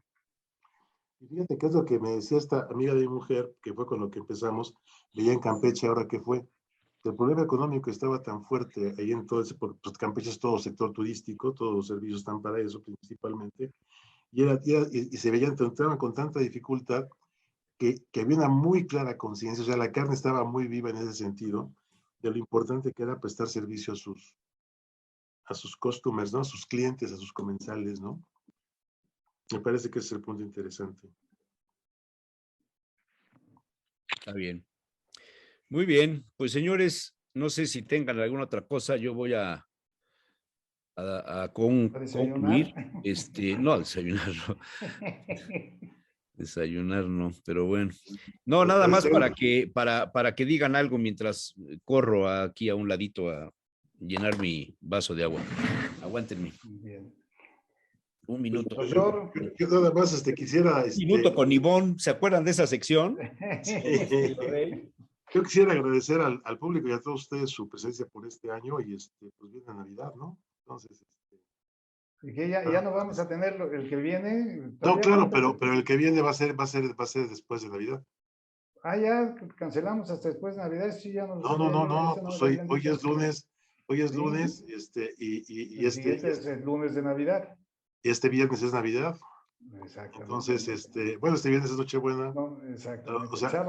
Y fíjate que es lo que me decía esta amiga de mi mujer, que fue con lo que empezamos, veía en Campeche ahora que fue. el problema económico estaba tan fuerte ahí en todo ese, pues Campeche es todo sector turístico, todos los servicios están para eso principalmente, y se veían, entraban con tanta dificultad que había una muy clara conciencia, o sea, la carne estaba muy viva en ese sentido, de lo importante que era prestar servicio a sus customers, ¿no? A sus clientes, a sus comensales, ¿no? Me parece que ese es el punto interesante. Está bien. Muy bien, pues señores, no sé si tengan alguna otra cosa, yo voy a concluir, no a desayunar, no. Desayunar no, pero bueno. No, nada más para que digan algo mientras corro aquí a un ladito a llenar mi vaso de agua. Aguántenme. Bien. Un minuto. Doctor. Yo nada más quisiera... Un minuto con Ivonne, ¿se acuerdan de esa sección? Sí. Yo quisiera agradecer al público y a todos ustedes su presencia por este año y pues viene Navidad, ¿no? Entonces... Y que ya no vamos a tener el que viene. No, claro, pero el que viene va a ser después de Navidad. Ah, ya cancelamos hasta después de Navidad, sí, ya no. No, pues hoy es lunes, y el siguiente es el lunes de Navidad. Y este viernes es Navidad. Exacto. Entonces, bueno, este viernes es Nochebuena. No, exactamente. O sea,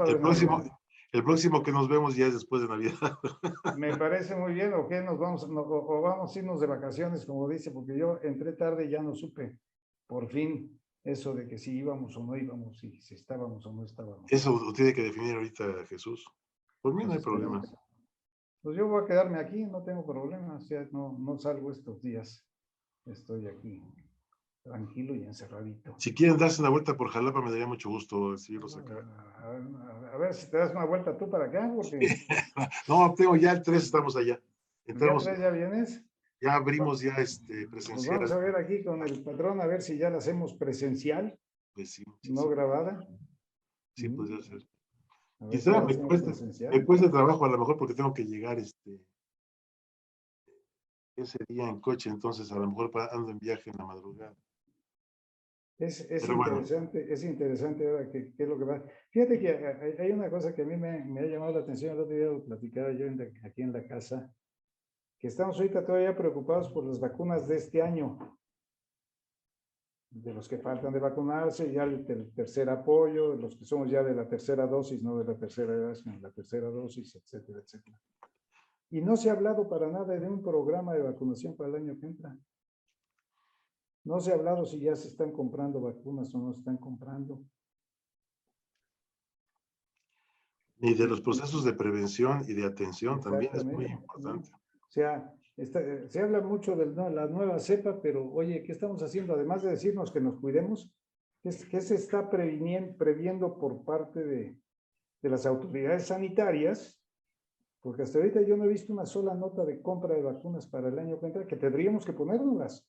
el próximo que nos vemos ya es después de Navidad. Me parece muy bien, o qué nos vamos, o vamos a irnos de vacaciones, como dice, porque yo entré tarde y ya no supe, por fin, eso de que si íbamos o no íbamos, si estábamos o no estábamos. Eso lo tiene que definir ahorita Jesús. Por mí no hay problema. Pues yo voy a quedarme aquí, no tengo problema, o sea, no salgo estos días, estoy aquí, tranquilo y encerradito. Si quieren darse una vuelta por Jalapa, me daría mucho gusto recibirlos acá. A ver si te das una vuelta tú para acá, porque... No, ya el 3 estamos allá. Entramos, ¿ya vienes? Ya abrimos ya Pues presencial. vamos a ver aquí con el patrón, a ver si ya la hacemos presencial, pues sí, no grabada. Sí, podría ser. Quizá me cuesta trabajo a lo mejor porque tengo que llegar ese día en coche, entonces a lo mejor ando en viaje en la madrugada. Es interesante ahora qué es lo que va. Fíjate que hay una cosa que a mí me ha llamado la atención, el otro día lo platicaba yo aquí en la casa, que estamos ahorita todavía preocupados por las vacunas de este año, de los que faltan de vacunarse, ya el tercer apoyo, de los que somos ya de la tercera dosis, no de la tercera edad, sino de la tercera dosis, etcétera, etcétera. Y no se ha hablado para nada de un programa de vacunación para el año que entra. No se ha hablado si ya se están comprando vacunas o no se están comprando. Ni de los procesos de prevención y de atención también es muy importante. O sea, se habla mucho de la nueva cepa, pero oye, ¿qué estamos haciendo? Además de decirnos que nos cuidemos, ¿qué se está previendo por parte de las autoridades sanitarias? Porque hasta ahorita yo no he visto una sola nota de compra de vacunas para el año que entra, que tendríamos que ponérnoslas.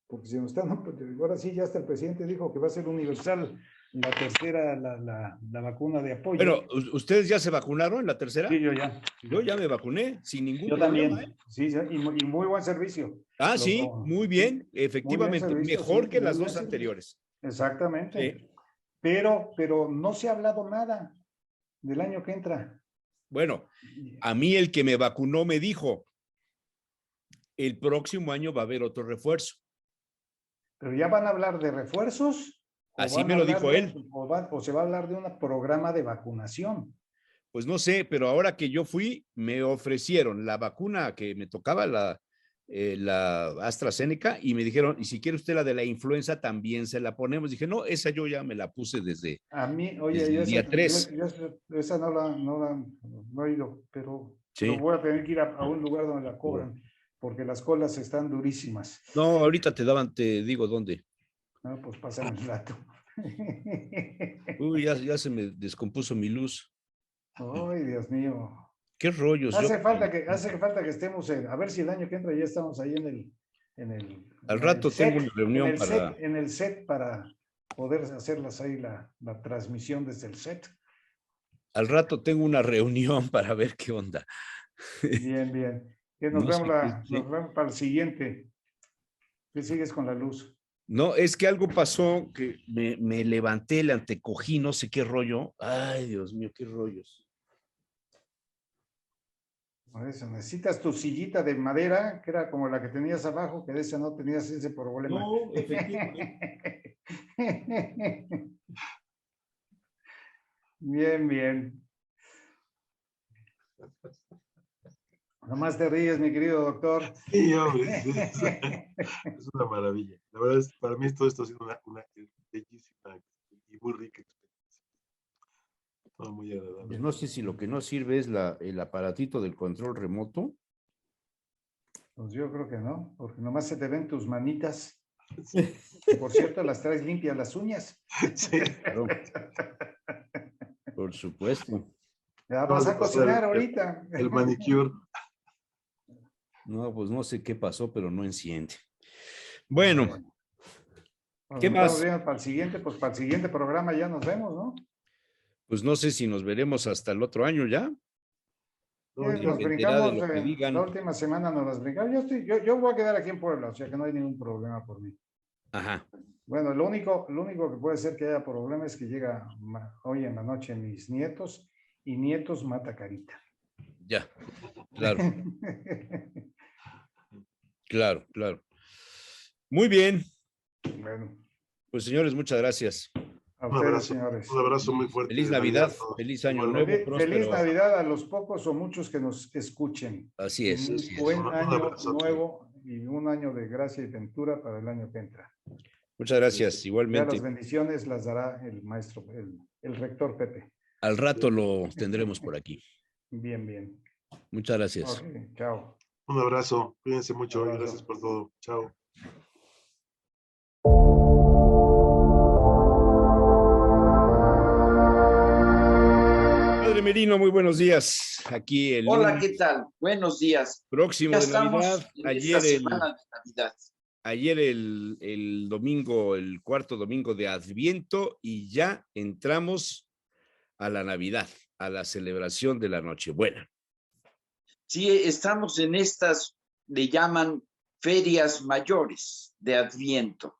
Porque si no están, ahora sí, ya hasta el presidente dijo que va a ser universal la tercera, la vacuna de apoyo. Pero, ¿ustedes ya se vacunaron la tercera? Sí, yo ya. Yo ya me vacuné, sin ningún problema. Yo también, sí, y muy buen servicio. Sí, muy bien, efectivamente, muy bien servicio, mejor que las dos anteriores. Exactamente. Sí. Pero no se ha hablado nada del año que entra. Bueno, a mí el que me vacunó me dijo, el próximo año va a haber otro refuerzo. ¿Pero ya van a hablar de refuerzos? Así me lo dijo él. O se va a hablar de un programa de vacunación. Pues no sé, pero ahora que yo fui, me ofrecieron la vacuna que me tocaba, la AstraZeneca, y me dijeron, y si quiere usted la de la influenza, también se la ponemos. Dije, no, esa yo ya me la puse desde el día 3. Esa no he ido, pero voy a tener que ir a un lugar donde la cobran. Porque las colas están durísimas. No, ahorita te digo dónde. No, pues pásame el dato. Uy, ya se me descompuso mi luz. Ay, Dios mío. Qué rollos. Hace falta que estemos, a ver si el año que entra ya estamos ahí en el Al rato tengo una reunión en el set para poder hacerlas ahí la transmisión desde el set. Al rato tengo una reunión para ver qué onda. Bien. Que nos vemos para el siguiente. ¿Qué sigues con la luz? No, es que algo pasó que me levanté, le antecogí, no sé qué rollo. Ay, Dios mío, qué rollos. Por eso, necesitas tu sillita de madera, que era como la que tenías abajo, que de esa no tenías ese problema. No, efectivamente. Bien, bien. Nomás te ríes, mi querido doctor. Sí, hombre, es una maravilla. La verdad es, para mí todo esto ha sido una bellísima y muy rica experiencia. Todo muy agradable. Pues no sé si lo que no sirve es el aparatito del control remoto. Pues yo creo que no, porque nomás se te ven tus manitas. Que por cierto, las traes limpias las uñas. Sí. Claro. Por supuesto. Ya vas a cocinar ahorita. El manicure. No, pues no sé qué pasó, pero no enciende. Bueno, ¿qué Nos más? vemos para el siguiente, pues para el siguiente programa ya nos vemos, ¿no? Pues no sé si nos veremos hasta el otro año ya. No, Nos Dependerá brincamos, de lo que digan. la última semana nos las brincamos. Yo voy a quedar aquí en Puebla, o sea que no hay ningún problema por mí. Ajá. Bueno, lo único que puede ser que haya problema es que llega hoy en la noche mis nietos y nietos mata carita. Ya. Claro, claro, claro. Muy bien. Bueno, Pues señores, muchas gracias. a un ustedes, abrazo, señores. un abrazo muy fuerte. Feliz de Navidad, a todos. feliz año Igualmente. nuevo, próspero. Feliz Navidad a los pocos o muchos que nos escuchen. Así es, Un así es. buen Un año abrazo a todos. nuevo y un año de gracia y ventura para el año que entra. Muchas gracias, Ya igualmente. las bendiciones las dará el maestro, el rector Pepe. Al rato lo tendremos por aquí. Bien, bien. Muchas gracias. Ok, chao. Un abrazo, cuídense mucho y Abrazo. gracias por todo. Chao. Padre Merino, muy buenos días. Aquí el Hola, lunes ¿qué tal? Buenos días. próximo Ya de estamos Navidad. en esta semana de Navidad. Ayer el domingo, el cuarto domingo de Adviento, y ya entramos a la Navidad, a la celebración de la Nochebuena. Sí, estamos en estas, le llaman ferias mayores de Adviento.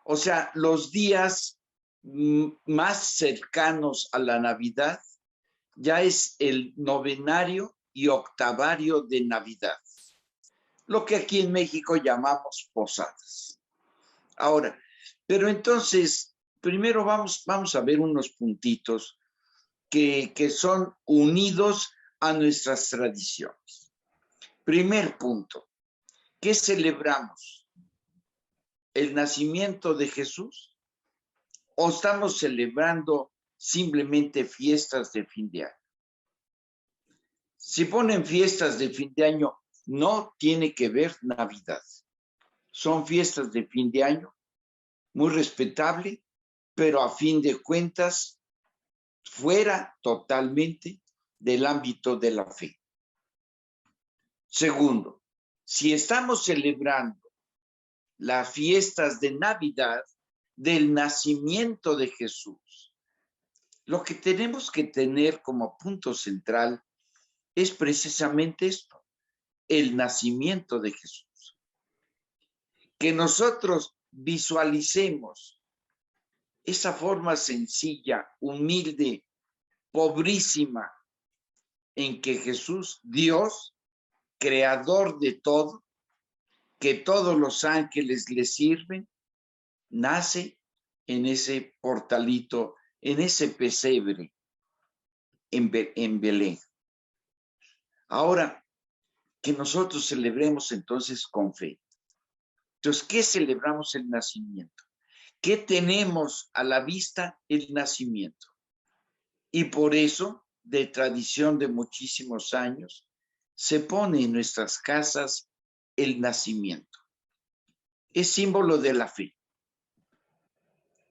O sea, los días más cercanos a la Navidad ya es el novenario y octavario de Navidad, lo que aquí en México llamamos posadas. Ahora, pero entonces, primero vamos a ver unos puntitos que son unidos a nuestras tradiciones. Primer punto, ¿qué celebramos? ¿El nacimiento de Jesús? ¿O estamos celebrando simplemente fiestas de fin de año? Si ponen fiestas de fin de año, no tiene que ver Navidad. Son fiestas de fin de año, muy respetable, pero a fin de cuentas, fuera totalmente del ámbito de la fe. Segundo, si estamos celebrando las fiestas de Navidad del nacimiento de Jesús, lo que tenemos que tener como punto central es precisamente esto, el nacimiento de Jesús. Que nosotros visualicemos esa forma sencilla, humilde, pobrísima, en que Jesús, Dios, creador de todo, que todos los ángeles le sirven, nace en ese portalito, en ese pesebre, en Belén. Ahora, que nosotros celebremos entonces con fe. Entonces, ¿qué celebramos el nacimiento? ¿Qué tenemos a la vista? El nacimiento. Y por eso, de tradición de muchísimos años, se pone en nuestras casas el nacimiento. Es símbolo de la fe.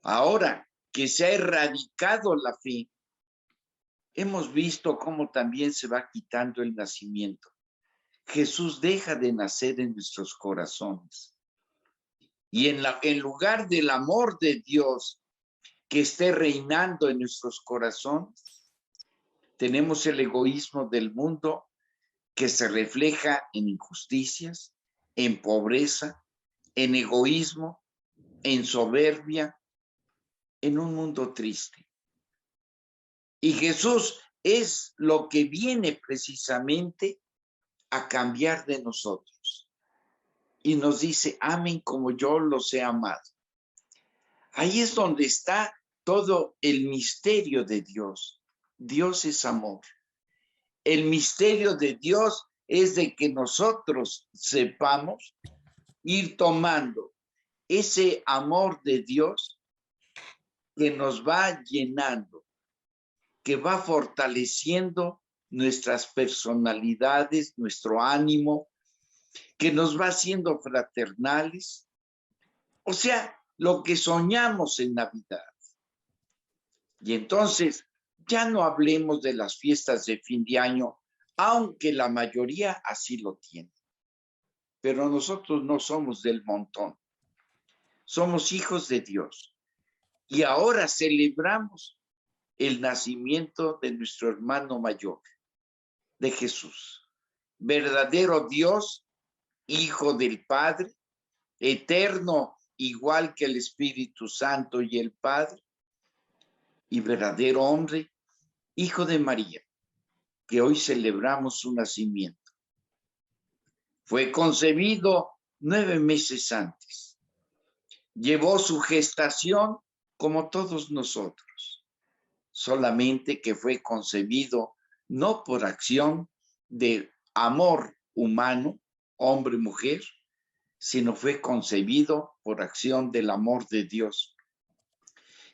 Ahora que se ha erradicado la fe, hemos visto cómo también se va quitando el nacimiento. Jesús deja de nacer en nuestros corazones. Y en lugar del amor de Dios que esté reinando en nuestros corazones, tenemos el egoísmo del mundo que se refleja en injusticias, en pobreza, en egoísmo, en soberbia, en un mundo triste. Y Jesús es lo que viene precisamente a cambiar de nosotros. Y nos dice, amen como yo los he amado. Ahí es donde está todo el misterio de Dios. Dios es amor. El misterio de Dios es de que nosotros sepamos ir tomando ese amor de Dios que nos va llenando, que va fortaleciendo nuestras personalidades, nuestro ánimo, que nos va haciendo fraternales. O sea, lo que soñamos en Navidad. Y entonces, ya no hablemos de las fiestas de fin de año, aunque la mayoría así lo tiene. Pero nosotros no somos del montón. Somos hijos de Dios. Y ahora celebramos el nacimiento de nuestro hermano mayor, de Jesús. Verdadero Dios, Hijo del Padre, eterno, igual que el Espíritu Santo y el Padre, y verdadero hombre, Hijo de María, que hoy celebramos su nacimiento. Fue concebido 9 meses antes. Llevó su gestación como todos nosotros, solamente que fue concebido no por acción de amor humano, hombre-mujer, sino fue concebido por acción del amor de Dios.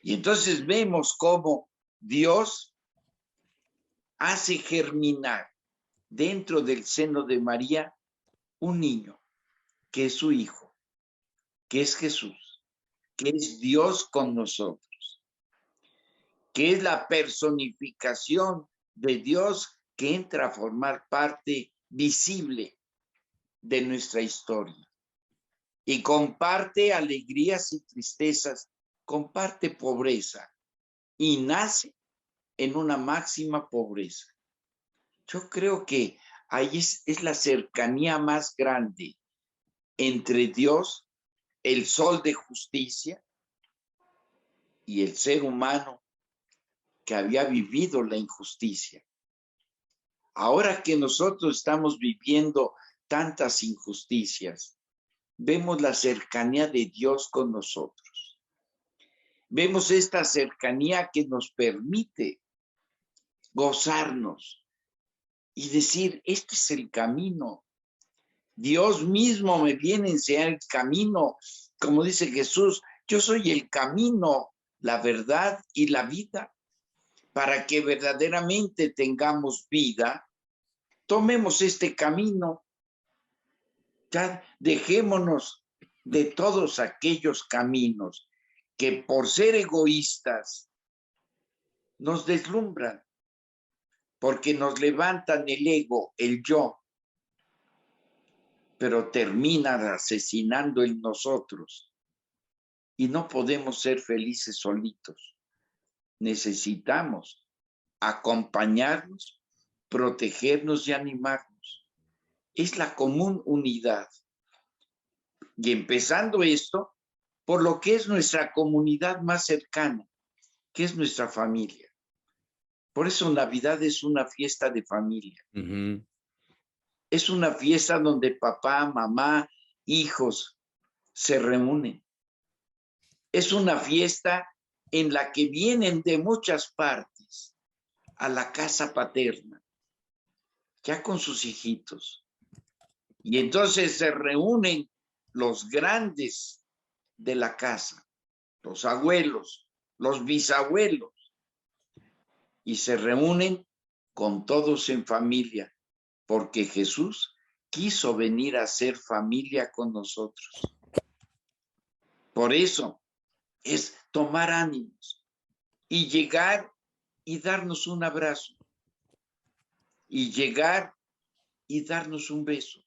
Y entonces vemos cómo Dios hace germinar dentro del seno de María un niño, que es su hijo, que es Jesús, que es Dios con nosotros, que es la personificación de Dios que entra a formar parte visible de nuestra historia y comparte alegrías y tristezas, comparte pobreza y nace en una máxima pobreza. Yo creo que ahí es la cercanía más grande entre Dios, el sol de justicia, y el ser humano que había vivido la injusticia. Ahora que nosotros estamos viviendo tantas injusticias, vemos la cercanía de Dios con nosotros. Vemos esta cercanía que nos permite gozarnos y decir, este es el camino. Dios mismo me viene a enseñar el camino. Como dice Jesús, yo soy el camino, la verdad y la vida. Para que verdaderamente tengamos vida, tomemos este camino. Ya dejémonos de todos aquellos caminos que por ser egoístas nos deslumbran, porque nos levantan el ego, el yo, pero terminan asesinando en nosotros y no podemos ser felices solitos. Necesitamos acompañarnos, protegernos y animarnos. Es la común unidad. Y empezando esto, por lo que es nuestra comunidad más cercana, que es nuestra familia. Por eso Navidad es una fiesta de familia. Ujú. Es una fiesta donde papá, mamá, hijos se reúnen. Es una fiesta en la que vienen de muchas partes a la casa paterna, ya con sus hijitos. Y entonces se reúnen los grandes de la casa, los abuelos, los bisabuelos, y se reúnen con todos en familia, porque Jesús quiso venir a ser familia con nosotros. Por eso es tomar ánimos y llegar y darnos un abrazo, y llegar y darnos un beso.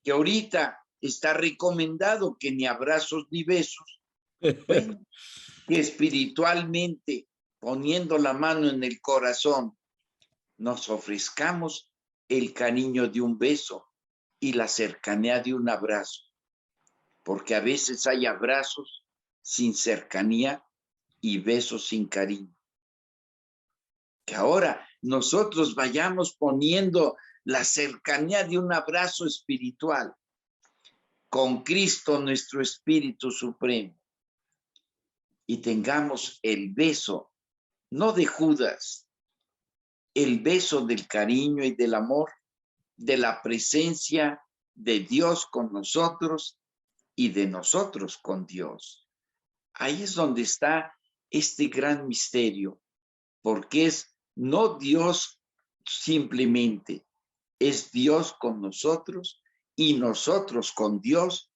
Que ahorita está recomendado que ni abrazos ni besos, bueno, que espiritualmente, poniendo la mano en el corazón, nos ofrezcamos el cariño de un beso y la cercanía de un abrazo, porque a veces hay abrazos sin cercanía y besos sin cariño. Que ahora nosotros vayamos poniendo la cercanía de un abrazo espiritual con Cristo, nuestro Espíritu Supremo, y tengamos el beso, no de Judas, el beso del cariño y del amor, de la presencia de Dios con nosotros y de nosotros con Dios. Ahí es donde está este gran misterio, porque es no Dios simplemente, es Dios con nosotros y nosotros con Dios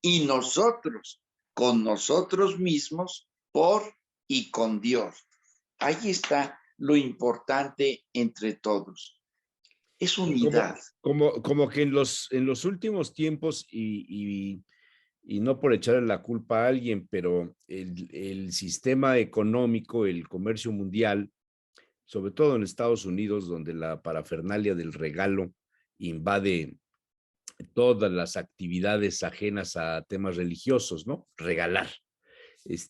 y nosotros con nosotros mismos por y con Dios. Ahí está lo importante entre todos. Es unidad. Como que en los últimos tiempos, y no por echarle la culpa a alguien, pero el sistema económico, el comercio mundial, sobre todo en Estados Unidos, donde la parafernalia del regalo invade todas las actividades ajenas a temas religiosos, ¿no? Regalar.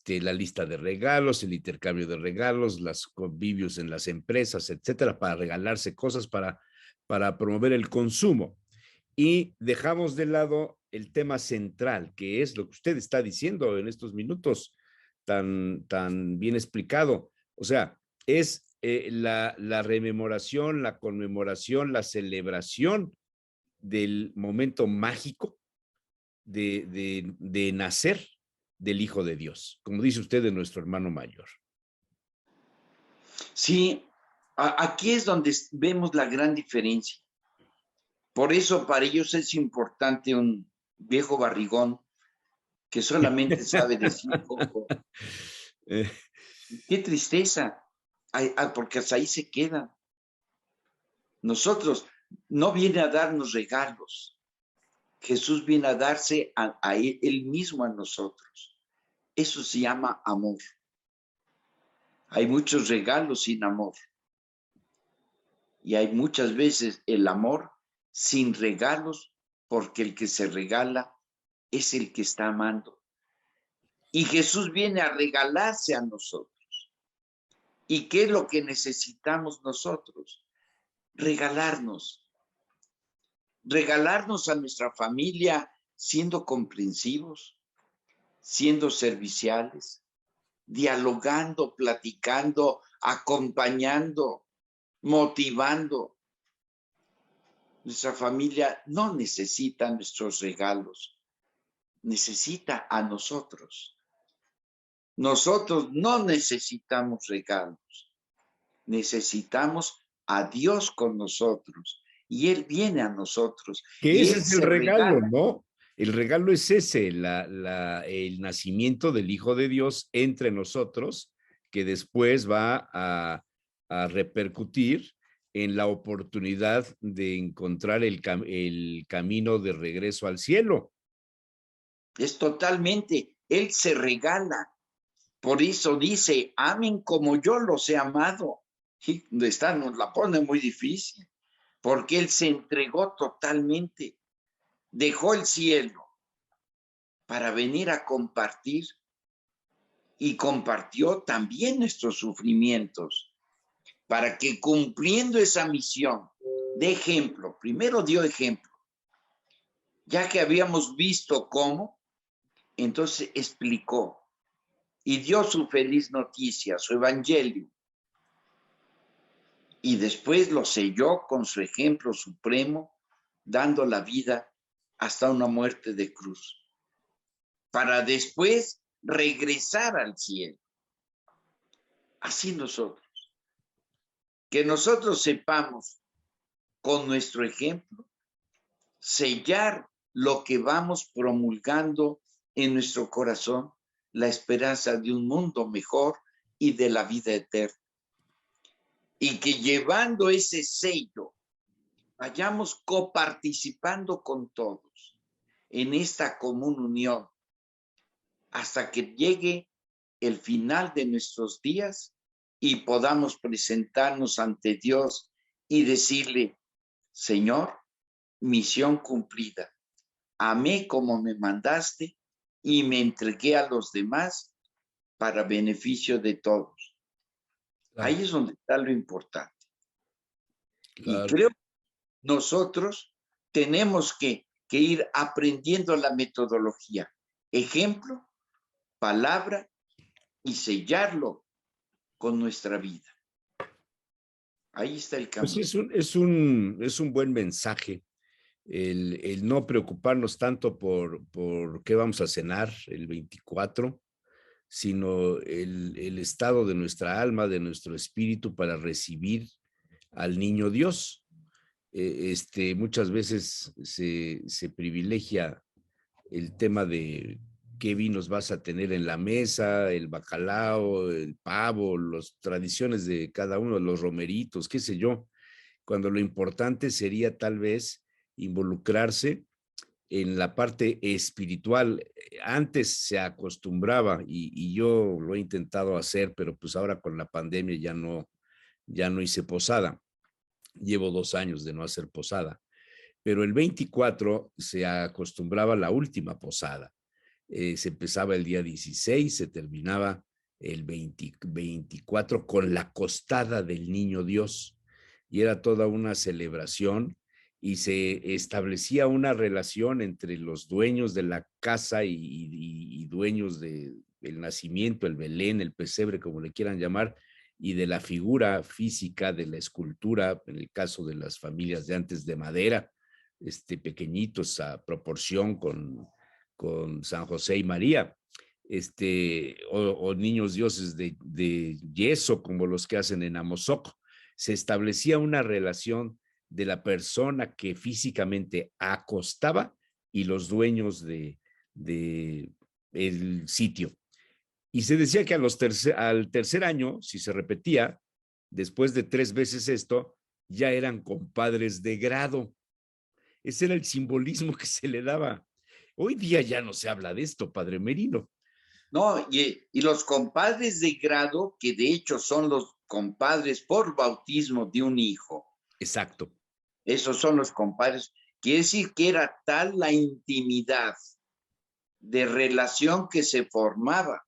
La lista de regalos, el intercambio de regalos, los convivios en las empresas, etcétera, para regalarse cosas para promover el consumo. Y dejamos de lado el tema central, que es lo que usted está diciendo en estos minutos, tan bien explicado. O sea, es la rememoración, la conmemoración, la celebración del momento mágico de nacer del Hijo de Dios, como dice usted, de nuestro hermano mayor. Sí, aquí es donde vemos la gran diferencia. Por eso para ellos es importante un viejo barrigón que solamente sabe decir poco. Qué tristeza, porque hasta ahí se quedan. Nosotros no viene a darnos regalos. Jesús viene a darse a él mismo a nosotros. Eso se llama amor. Hay muchos regalos sin amor. Y hay muchas veces el amor sin regalos, porque el que se regala es el que está amando. Y Jesús viene a regalarse a nosotros. ¿Y qué es lo que necesitamos nosotros? Regalarnos. Regalarnos a nuestra familia siendo comprensivos, siendo serviciales, dialogando, platicando, acompañando, motivando. Nuestra familia no necesita nuestros regalos, necesita a nosotros. Nosotros no necesitamos regalos, necesitamos a Dios con nosotros y Él viene a nosotros. Que ese es el regalo, ¿no? El regalo es ese, el nacimiento del Hijo de Dios entre nosotros, que después va a repercutir en la oportunidad de encontrar el camino de regreso al cielo. Es totalmente, Él se regala. Por eso dice, amen como yo los he amado. Y nos la pone muy difícil, porque Él se entregó totalmente. Dejó el cielo para venir a compartir y compartió también nuestros sufrimientos para que cumpliendo esa misión de ejemplo, primero dio ejemplo, ya que habíamos visto cómo, entonces explicó y dio su feliz noticia, su evangelio, y después lo selló con su ejemplo supremo, dando la vida hasta una muerte de cruz, para después regresar al cielo. Así nosotros, que nosotros sepamos con nuestro ejemplo sellar lo que vamos promulgando en nuestro corazón, la esperanza de un mundo mejor y de la vida eterna. Y que llevando ese sello vayamos coparticipando con todos en esta común unión hasta que llegue el final de nuestros días y podamos presentarnos ante Dios y decirle, Señor, misión cumplida, amé como me mandaste y me entregué a los demás para beneficio de todos. Claro. Ahí es donde está lo importante. Claro. Y creo nosotros tenemos que ir aprendiendo la metodología. Ejemplo, palabra y sellarlo con nuestra vida. Ahí está el camino. Pues es un buen mensaje el no preocuparnos tanto por qué vamos a cenar el 24, sino el estado de nuestra alma, de nuestro espíritu para recibir al niño Dios. Muchas veces se privilegia el tema de qué vinos vas a tener en la mesa, el bacalao, el pavo, las tradiciones de cada uno, los romeritos, qué sé yo, cuando lo importante sería tal vez involucrarse en la parte espiritual. Antes se acostumbraba, y yo lo he intentado hacer, pero pues ahora con la pandemia ya no hice posada. Llevo 2 años de no hacer posada, pero el 24 se acostumbraba a la última posada. Se empezaba el día 16, se terminaba el 24 con la costada del niño Dios, y era toda una celebración, y se establecía una relación entre los dueños de la casa y dueños del nacimiento, el Belén, el pesebre, como le quieran llamar, y de la figura física, de la escultura, en el caso de las familias de antes de madera, pequeñitos a proporción con San José y María, o niños dioses de yeso, como los que hacen en Amozoc. Se establecía una relación de la persona que físicamente acostaba y los dueños de el sitio. Y se decía que al tercer año, si se repetía, después de 3 veces esto, ya eran compadres de grado. Ese era el simbolismo que se le daba. Hoy día ya no se habla de esto, padre Merino. No, y los compadres de grado, que de hecho son los compadres por bautismo de un hijo. Exacto. Esos son los compadres. Quiere decir que era tal la intimidad de relación que se formaba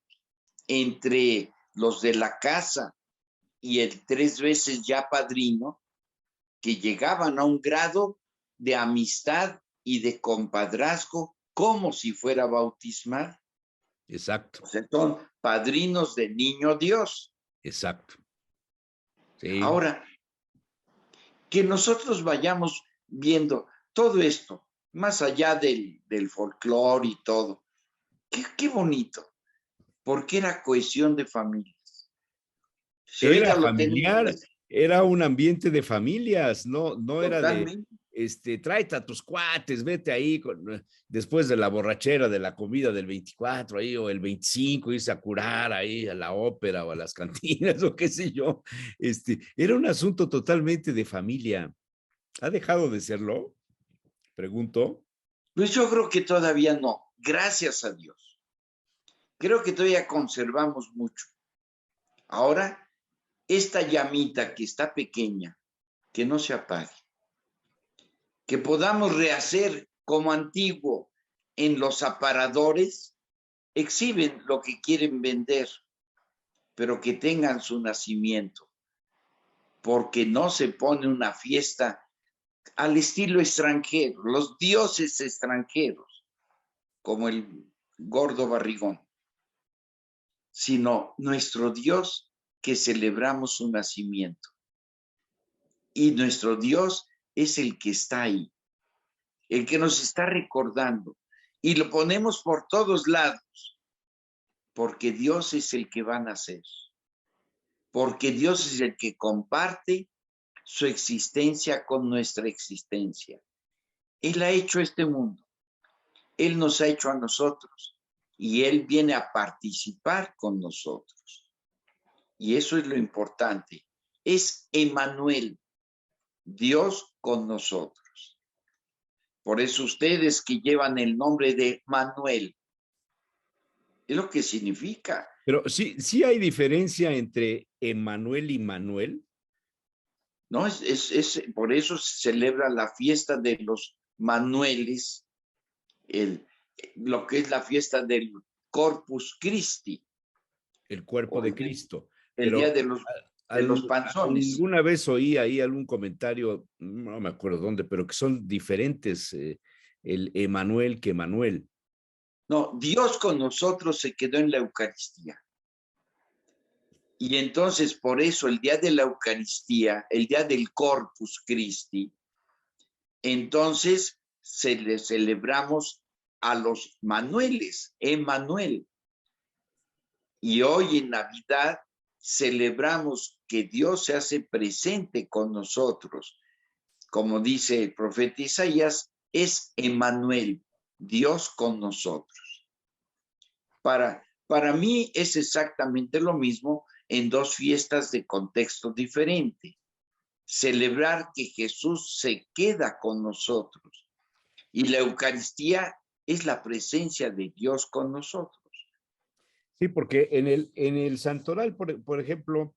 entre los de la casa y el 3 veces ya padrino, que llegaban a un grado de amistad y de compadrazgo como si fuera bautismal. Exacto. O sea, son padrinos del niño Dios. Exacto. Sí. Ahora, que nosotros vayamos viendo todo esto, más allá del folclore y todo, qué bonito, porque era cohesión de familias. Si era lo familiar, tenemos, era un ambiente de familias, no era totalmente. de, tráete a tus cuates, vete ahí después de la borrachera de la comida del 24 ahí, o el 25, irse a curar ahí a la ópera o a las cantinas o qué sé yo. Era un asunto totalmente de familia. ¿Ha dejado de serlo? Pregunto. Pues yo creo que todavía no, gracias a Dios. Creo que todavía conservamos mucho. Ahora, esta llamita que está pequeña, que no se apague. Que podamos rehacer como antiguo en los aparadores, exhiben lo que quieren vender, pero que tengan su nacimiento, porque no se pone una fiesta al estilo extranjero, los dioses extranjeros, como el gordo barrigón, sino nuestro Dios que celebramos su nacimiento. Y nuestro Dios es el que está ahí, el que nos está recordando, y lo ponemos por todos lados, porque Dios es el que va a nacer, porque Dios es el que comparte su existencia con nuestra existencia. Él ha hecho este mundo, Él nos ha hecho a nosotros, y Él viene a participar con nosotros. Y eso es lo importante, es Emmanuel, Dios con nosotros. Por eso ustedes que llevan el nombre de Manuel, es lo que significa. Pero sí hay diferencia entre Emmanuel y Manuel. No, por eso se celebra la fiesta de los Manueles, lo que es la fiesta del Corpus Christi. El cuerpo de Cristo. El día de los de los panzones. Alguna vez oí ahí algún comentario, no me acuerdo dónde, pero que son diferentes el Emanuel que Manuel. No, Dios con nosotros se quedó en la Eucaristía. Y entonces por eso el día de la Eucaristía, el día del Corpus Christi, entonces le celebramos a los Manueles, Emanuel. Y hoy en Navidad celebramos que Dios se hace presente con nosotros. Como dice el profeta Isaías, es Emanuel, Dios con nosotros. Para mí es exactamente lo mismo en dos fiestas de contexto diferente. Celebrar que Jesús se queda con nosotros. Y la Eucaristía es la presencia de Dios con nosotros. Sí, porque en el Santoral, por ejemplo,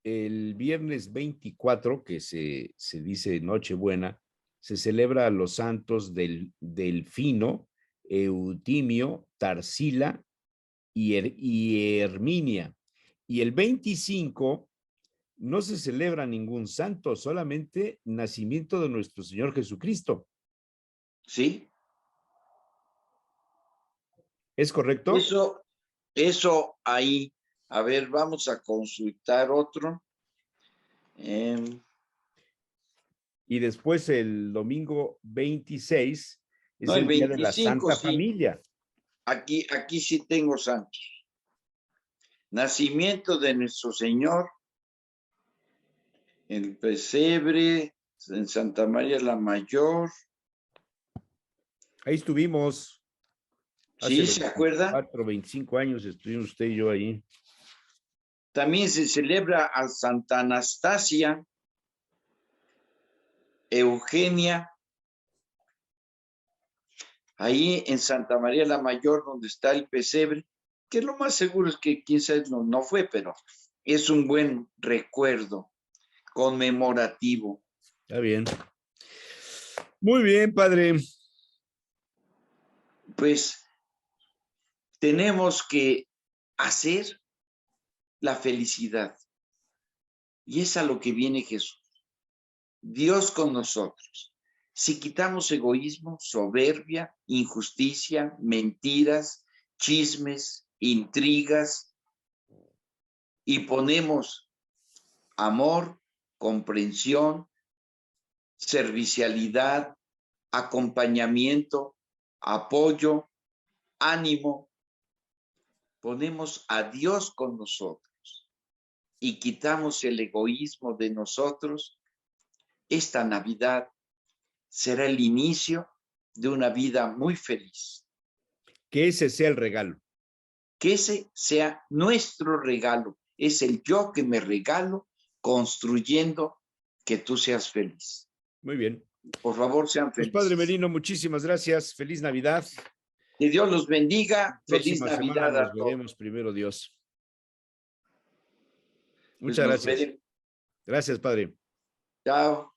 el viernes 24, que se dice Nochebuena, se celebra a los santos del Delfino, Eutimio, Tarsila y Herminia. Y el 25 no se celebra ningún santo, solamente nacimiento de nuestro Señor Jesucristo. ¿Sí? ¿Es correcto? Eso ahí. A ver, vamos a consultar otro. Y después el domingo 26 es No, el el día de la 25, Santa sí. Familia. Aquí sí tengo santos. Nacimiento de nuestro Señor, el pesebre, en Santa María la Mayor. Ahí estuvimos. ¿Sí se acuerda? 4, 25 años estuvimos usted y yo ahí. También se celebra a Santa Anastasia, Eugenia, ahí en Santa María la Mayor, donde está el pesebre, que lo más seguro es que quién sabe no fue, pero es un buen recuerdo conmemorativo. Está bien. Muy bien, padre. Pues tenemos que hacer la felicidad. Y es a lo que viene Jesús. Dios con nosotros. Si quitamos egoísmo, soberbia, injusticia, mentiras, chismes, intrigas, y ponemos amor, comprensión, servicialidad, acompañamiento, apoyo, ánimo, ponemos a Dios con nosotros y quitamos el egoísmo de nosotros, esta Navidad será el inicio de una vida muy feliz. Que ese sea el regalo. Que ese sea nuestro regalo. Es el yo que me regalo construyendo que tú seas feliz. Muy bien. Por favor, sean Pues felices. padre Merino, muchísimas gracias. Feliz Navidad. Que Dios los bendiga. Feliz Próxima Navidad semana a nos todos. veremos, primero Dios. Pues Muchas nos gracias. veremos. Gracias, padre. Chao.